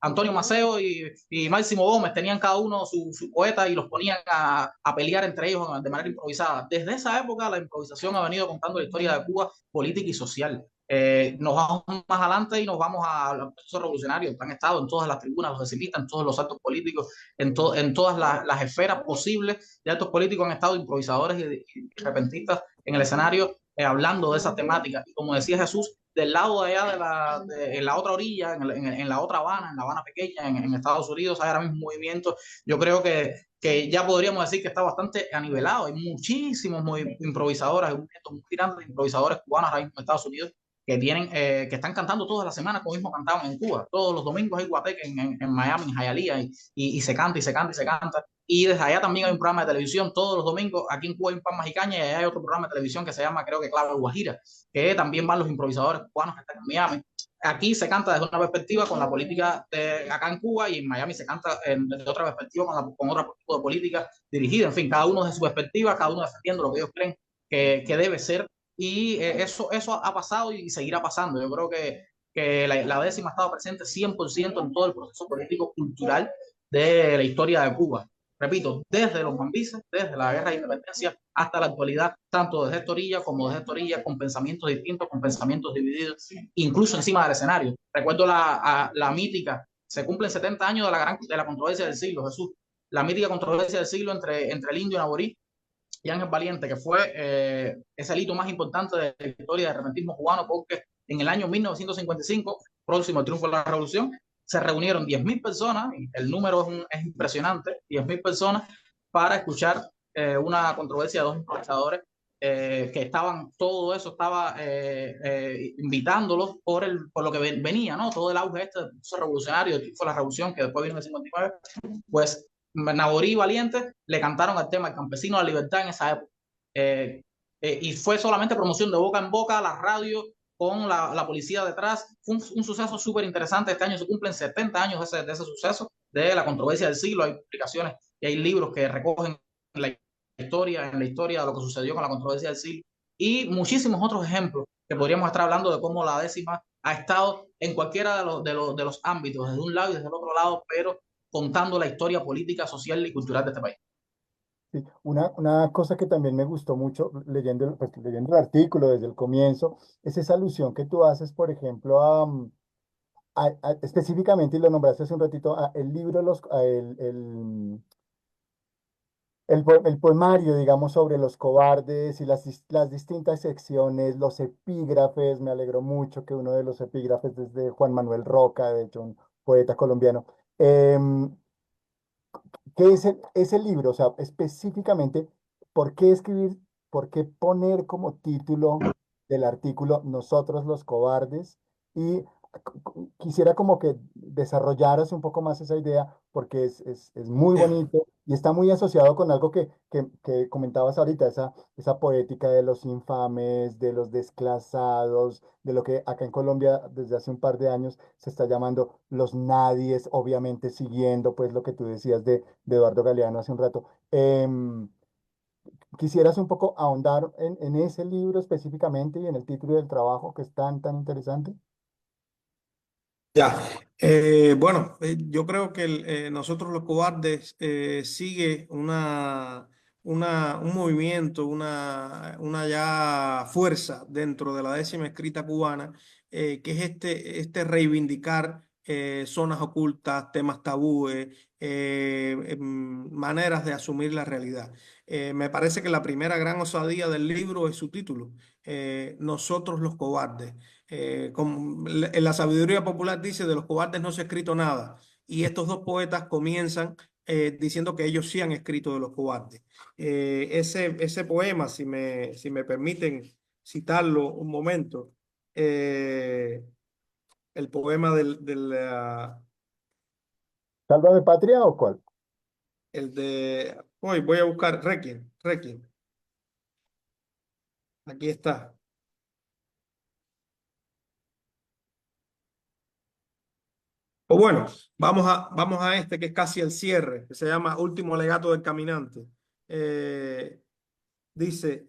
Antonio Maceo y Máximo Gómez tenían cada uno su poeta y los ponían a pelear entre ellos de manera improvisada. Desde esa época la improvisación ha venido contando la historia de Cuba política y social. Nos vamos más adelante y nos vamos a los procesos revolucionarios. Han estado en todas las tribunas, los decilistas, en todos los actos políticos, en todas las esferas posibles de actos políticos han estado improvisadores y repentistas en el escenario hablando de esas temáticas. Y como decía Jesús, del lado de allá, en la otra orilla, en la otra Habana, en la Habana pequeña, en Estados Unidos, hay ahora mismo movimientos. Yo creo que ya podríamos decir que está bastante anivelado. Hay muchísimos improvisadores, hay movimientos muy grandes de improvisadores cubanos ahora mismo en Estados Unidos que están cantando todas las semanas como mismo cantaban en Cuba. Todos los domingos hay guateque en Miami, en Hialeah, y se canta y se canta y se canta. Y desde allá también hay un programa de televisión todos los domingos. Aquí en Cuba hay un pan Majicaña y allá hay otro programa de televisión que se llama, creo que Clave Guajira, que también van los improvisadores cubanos que están en Miami. Aquí se canta desde una perspectiva con la política de acá en Cuba y en Miami se canta desde otra perspectiva con otro tipo de política dirigida. En fin, cada uno desde su perspectiva, cada uno defendiendo lo que ellos creen que debe ser y eso ha pasado y seguirá pasando. Yo creo que la décima ha estado presente 100% en todo el proceso político cultural de la historia de Cuba. Repito, desde los mambises, desde la guerra de independencia hasta la actualidad, tanto desde esta orilla como desde esta orilla, con pensamientos distintos, con pensamientos divididos, incluso encima del escenario. Recuerdo la mítica, se cumplen 70 años de la controversia del siglo, Jesús, la mítica controversia del siglo entre el indio Naborí y Ángel Valiente, que fue ese hito más importante de la historia del repentismo cubano, porque en el año 1955, próximo al triunfo de la revolución, se reunieron 10.000 personas, y el número es impresionante, 10.000 personas para escuchar una controversia de dos improvisadores que estaban, todo eso estaba invitándolos por lo que venía, ¿no? Todo el auge este del proceso revolucionario, fue la revolución que después vino en el 59, pues Naborí y Valiente le cantaron al tema El Campesino de la Libertad en esa época. Y fue solamente promoción de boca en boca, la radio con la policía detrás. Fue un suceso súper interesante. Este año se cumplen 70 años de ese suceso, de la controversia del siglo. Hay publicaciones y hay libros que recogen la en la historia de lo que sucedió con la controversia del siglo y muchísimos otros ejemplos que podríamos estar hablando de cómo la décima ha estado en cualquiera de los ámbitos, desde un lado y desde el otro lado, pero contando la historia política, social y cultural de este país. Sí, una cosa que también me gustó mucho leyendo, pues, leyendo el artículo desde el comienzo es esa alusión que tú haces, por ejemplo, específicamente, y lo nombraste hace un ratito, a el libro, el poemario, digamos, sobre los cobardes y las distintas secciones, los epígrafes. Me alegró mucho que uno de los epígrafes es de Juan Manuel Roca, de hecho, un poeta colombiano. Em, ¿Qué es ese libro? O sea, específicamente, ¿por qué escribir, por qué poner como título del artículo Nosotros los cobardes? Y quisiera como que desarrollaras un poco más esa idea, porque es muy Bien. bonito y está muy asociado con algo que comentabas ahorita, esa poética de los infames, de los desclasados, de lo que acá en Colombia desde hace un par de años se está llamando los nadies, obviamente siguiendo pues lo que tú decías de Eduardo Galeano hace un rato. ¿Quisieras un poco ahondar en ese libro específicamente y en el título del trabajo que es tan interesante? Ya, bueno, yo creo que nosotros los cobardes sigue un movimiento, una ya fuerza dentro de la décima escrita cubana, que es este reivindicar zonas ocultas, temas tabúes, maneras de asumir la realidad. Me parece que la primera gran osadía del libro es su título, Nosotros los cobardes. En la sabiduría popular dice, de los cobardes no se ha escrito nada. Y estos dos poetas comienzan diciendo que ellos sí han escrito de los cobardes. Ese poema, si me permiten citarlo un momento, eh, el poema ¿Sálvame Patria o cuál? el de, hoy voy a buscar Requiem, Requiem, aquí está. O bueno, vamos a este que es casi el cierre, que se llama Último alegato del caminante. Eh, dice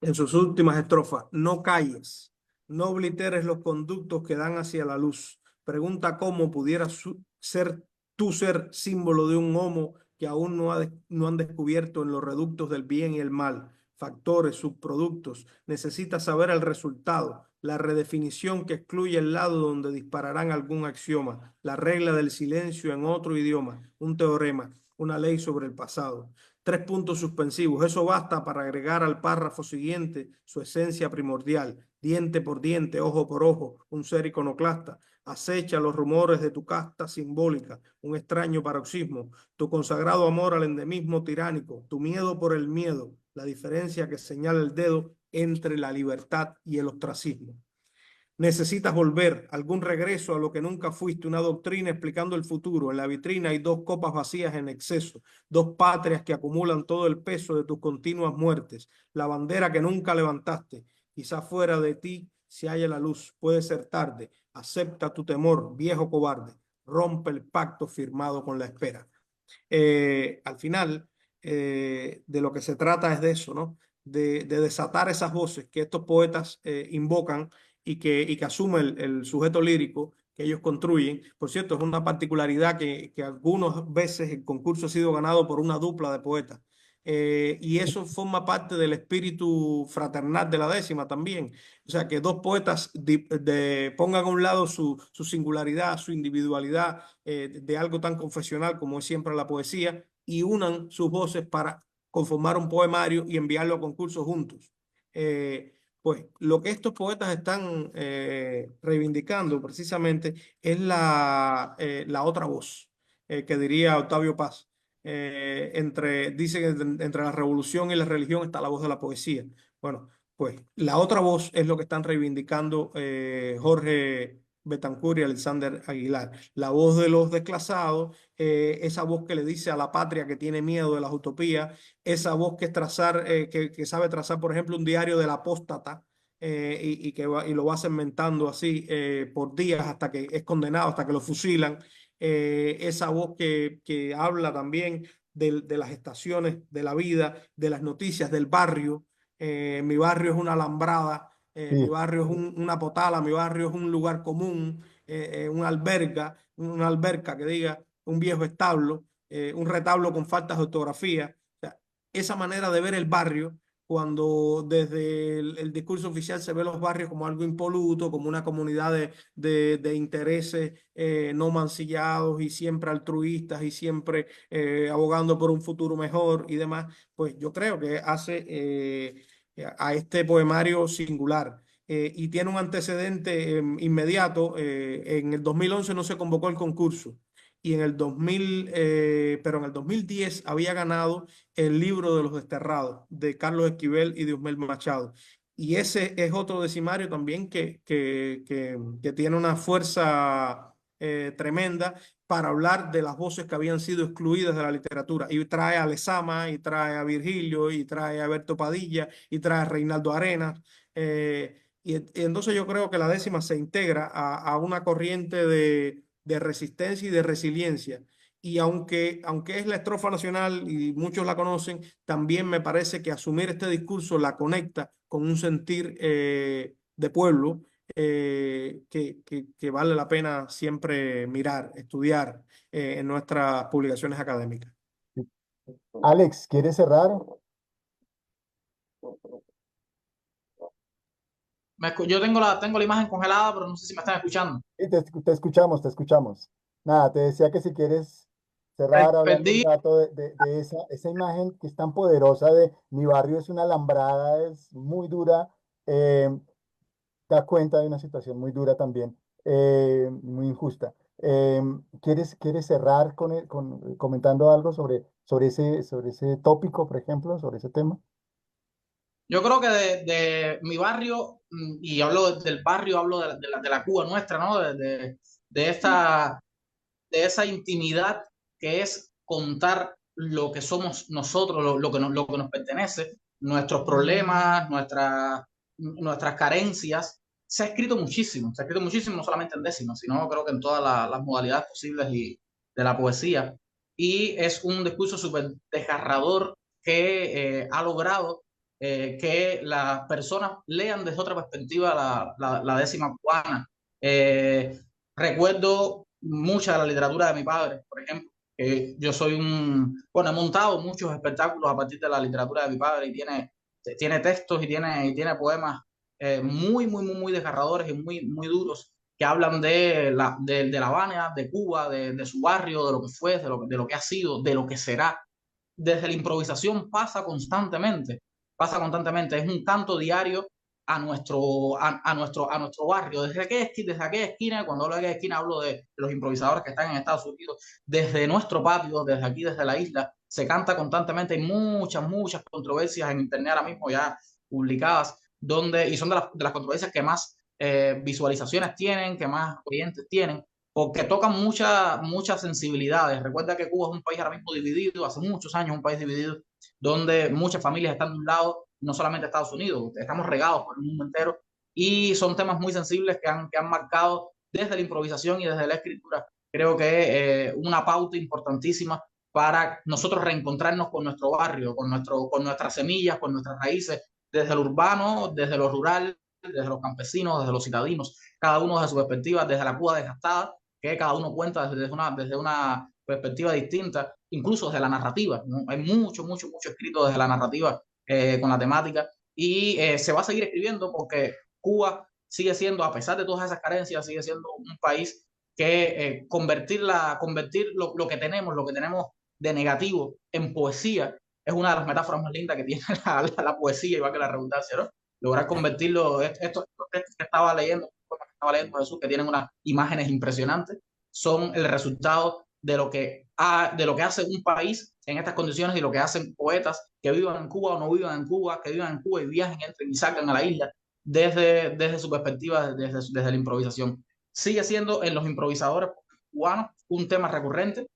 en sus últimas estrofas, no calles, no obliteres los conductos que dan hacia la luz. Pregunta cómo pudiera ser tu ser símbolo de un homo que aún no han descubierto en los reductos del bien y el mal. factores, subproductos. Necesitas saber el resultado, la redefinición que excluye el lado donde dispararán algún axioma, la regla del silencio en otro idioma, un teorema, una ley sobre el pasado. 3 puntos suspensivos. Eso basta para agregar al párrafo siguiente su esencia primordial. Diente por diente, ojo por ojo, un ser iconoclasta. Acecha los rumores de tu casta simbólica, un extraño paroxismo, tu consagrado amor al endemismo tiránico, tu miedo por el miedo, la diferencia que señala el dedo entre la libertad y el ostracismo. Necesitas volver, algún regreso a lo que nunca fuiste, una doctrina explicando el futuro. En la vitrina hay 2 copas vacías en exceso, 2 patrias que acumulan todo el peso de tus continuas muertes, la bandera que nunca levantaste. Quizá fuera de ti se halla la luz, puede ser tarde. Acepta tu temor, viejo cobarde. Rompe el pacto firmado con la espera. Al final, de lo que se trata es de eso, ¿no? De desatar esas voces que estos poetas invocan y que asume el sujeto lírico que ellos construyen. Por cierto, es una particularidad que algunas veces el concurso ha sido ganado por una dupla de poetas. Y eso forma parte del espíritu fraternal de la décima también. O sea, que 2 poetas pongan a un lado su singularidad, su individualidad de algo tan confesional como es siempre la poesía, y unan sus voces para conformar un poemario y enviarlo a concursos juntos. Pues lo que estos poetas están reivindicando precisamente es la otra voz, que diría Octavio Paz. Dice que entre la revolución y la religión está la voz de la poesía. Bueno, pues la otra voz es lo que están reivindicando Jorge Betancur y Alexander Aguilar. La voz de los desclasados, esa voz que le dice a la patria que tiene miedo de las utopías, esa voz que es trazar, que sabe trazar, por ejemplo, un diario del apóstata, y lo va segmentando así por días hasta que es condenado, hasta que lo fusilan. Esa voz que habla también de las estaciones de la vida, de las noticias del barrio. Mi barrio es una alambrada, mi Sí, barrio es una potala, mi barrio es un lugar común, una alberca que diga, un viejo establo, un retablo con faltas de ortografía. O sea, esa manera de ver el barrio, cuando desde el discurso oficial se ve los barrios como algo impoluto, como una comunidad de intereses no mancillados y siempre altruistas y siempre abogando por un futuro mejor y demás, pues yo creo que hace a este poemario singular. Y tiene un antecedente inmediato. En el 2011 no se convocó el concurso y pero en el 2010 había ganado el libro de los desterrados de Carlos Esquivel y de Usmel Machado. Y ese es otro decimario también que tiene una fuerza tremenda para hablar de las voces que habían sido excluidas de la literatura. Y trae a Lezama, y trae a Virgilio, y trae a Berto Padilla, y trae a Reinaldo Arenas. Y entonces yo creo que la décima se integra a una corriente de resistencia y de resiliencia. Y aunque es la estrofa nacional y muchos la conocen, también me parece que asumir este discurso la conecta con un sentir de pueblo que vale la pena siempre mirar, estudiar en nuestras publicaciones académicas. Alex, ¿quieres cerrar? Yo tengo la imagen congelada, pero no sé si me están escuchando. Sí, te escuchamos, te escuchamos. Nada, te decía que si quieres cerrar hablando un Perdí. rato de esa imagen que es tan poderosa de mi barrio es una alambrada, es muy dura, da cuenta de una situación muy dura también, muy injusta. ¿Quieres cerrar comentando algo sobre ese tópico, por ejemplo, sobre ese tema? Yo creo que de mi barrio, y hablo del barrio, hablo de la Cuba nuestra, ¿no? De esta, de esa intimidad que es contar lo que somos nosotros, lo que nos pertenece, nuestros problemas, nuestras carencias. Se ha escrito muchísimo, no solamente en décimas, sino creo que en todas las modalidades posibles de la poesía. Y es un discurso súper desgarrador que ha logrado que las personas lean desde otra perspectiva la décima cubana. Recuerdo mucha de la literatura de mi padre, por ejemplo. Yo soy bueno, he montado muchos espectáculos a partir de la literatura de mi padre y tiene tiene textos y tiene poemas muy desgarradores y muy duros que hablan de La Habana, de Cuba, de su barrio, de lo que fue, de lo que ha sido, de lo que será. Desde la improvisación pasa constantemente, es un canto diario a nuestro barrio. Desde aquella esquina, cuando hablo de aquella esquina, hablo de los improvisadores que están en Estados Unidos, desde nuestro patio, desde aquí, desde la isla, se canta constantemente. Hay muchas controversias en internet ahora mismo ya publicadas, y son de las controversias que más visualizaciones tienen, que más oyentes tienen, porque tocan muchas sensibilidades. Recuerda que Cuba es un país ahora mismo dividido, hace muchos años un país dividido, donde muchas familias están de un lado, no solamente Estados Unidos, estamos regados por el mundo entero, y son temas muy sensibles que han marcado desde la improvisación y desde la escritura. Creo que una pauta importantísima para nosotros reencontrarnos con nuestro barrio, con nuestras semillas, con nuestras raíces, desde lo urbano, desde lo rural, desde los campesinos, desde los citadinos, cada uno desde su perspectiva, desde la Cuba desgastada, que cada uno cuenta desde una perspectiva distinta, incluso desde la narrativa, ¿no? Hay mucho escrito desde la narrativa con la temática, y se va a seguir escribiendo porque Cuba sigue siendo, a pesar de todas esas carencias, sigue siendo un país que convertir lo que tenemos de negativo en poesía es una de las metáforas más lindas que tiene la poesía, igual que la redundancia, ¿no? Lograr convertirlo, estos textos que estaba leyendo Jesús, que tienen unas imágenes impresionantes, son el resultado de lo que hace un país en estas condiciones y lo que hacen poetas que vivan en Cuba o no vivan en Cuba, que vivan en Cuba y viajen, entren y salgan a la isla desde su perspectiva, desde la improvisación. Sigue siendo en los improvisadores cubanos un tema recurrente,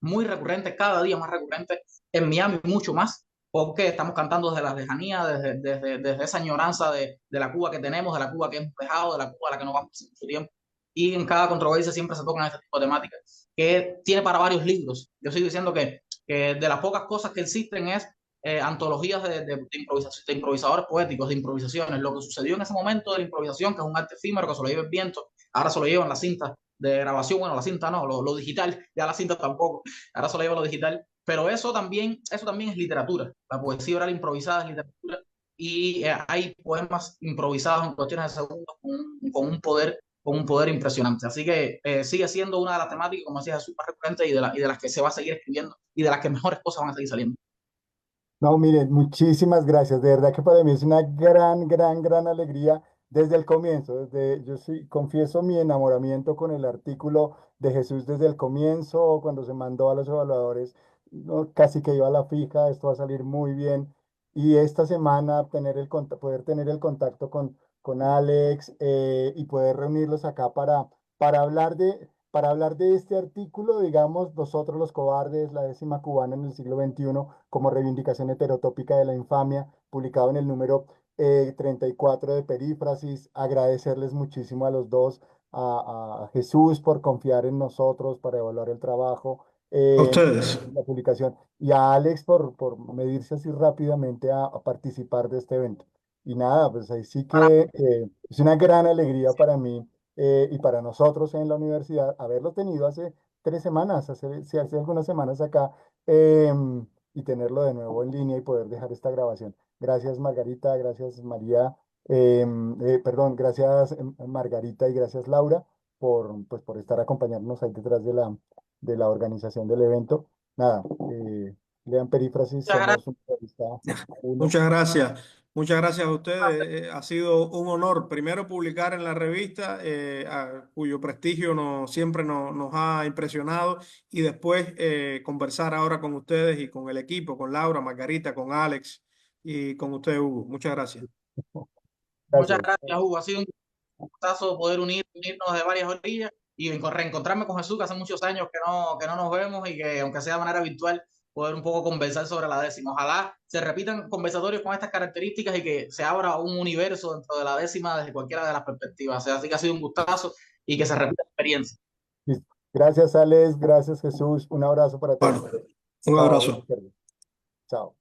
muy recurrente, cada día más recurrente, en Miami mucho más, porque estamos cantando desde la lejanía, desde esa añoranza de la Cuba que tenemos, de la Cuba que hemos dejado, de la Cuba a la que no vamos hace mucho tiempo. Y en cada controversia siempre se tocan este tipo de temáticas, que tiene para varios libros. Yo sigo diciendo que de las pocas cosas que existen es antologías de improvisadores poéticos, de improvisaciones. Lo que sucedió en ese momento de la improvisación, que es un arte efímero que se lo lleva el viento, ahora se lo llevan las cintas de grabación, bueno, la cinta no, lo digital, ya la cinta tampoco, ahora se lo lleva lo digital, pero eso también es literatura. La poesía oral improvisada es literatura, y hay poemas improvisados en cuestiones de segundos con un poder impresionante. Así que sigue siendo una de las temáticas, como decía Jesús, más recurrentes, y de las que se va a seguir escribiendo y de las que mejores cosas van a seguir saliendo. No, miren, muchísimas gracias. De verdad que para mí es una gran alegría desde el comienzo. Yo sí confieso mi enamoramiento con el artículo de Jesús desde el comienzo, cuando se mandó a los evaluadores, no, casi que iba a la fija, esto va a salir muy bien. Y esta semana poder tener el contacto con Alex y poder reunirlos acá para hablar de este artículo, digamos, Nosotros los Cobardes, la décima cubana en el siglo XXI, como reivindicación heterotópica de la infamia, publicado en el número 34 de Perífrasis. Agradecerles muchísimo a los dos, a Jesús por confiar en nosotros para evaluar el trabajo, A eh, ustedes. la publicación, y a Alex por medirse así rápidamente a participar de este evento. Y nada, pues ahí sí que es una gran alegría para mí y para nosotros en la universidad haberlo tenido hace 3 semanas, hace algunas semanas acá, y tenerlo de nuevo en línea y poder dejar esta grabación. Gracias Margarita, gracias María, perdón, gracias Margarita y gracias Laura pues, por estar acompañándonos ahí detrás de la organización del evento. Nada, lean Perífrasis, Muchas gracias. somos una revista uno. Muchas gracias. Muchas gracias a ustedes. Ha sido un honor primero publicar en la revista, cuyo prestigio siempre nos ha impresionado, y después conversar ahora con ustedes y con el equipo, con Laura, Margarita, con Alex y con usted, Hugo. Muchas gracias. Muchas Gracias. gracias, Hugo. Ha sido un gustazo poder unirnos de varias orillas y reencontrarme con Jesús, que hace muchos años que no nos vemos, y que, aunque sea de manera virtual, poder un poco conversar sobre la décima. Ojalá se repitan conversatorios con estas características y que se abra un universo dentro de la décima desde cualquiera de las perspectivas. O sea, así que ha sido un gustazo y que se repita la experiencia. Listo. Gracias, Alex. Gracias, Jesús. Un abrazo para todos. Bueno, un Chao. abrazo. Chao.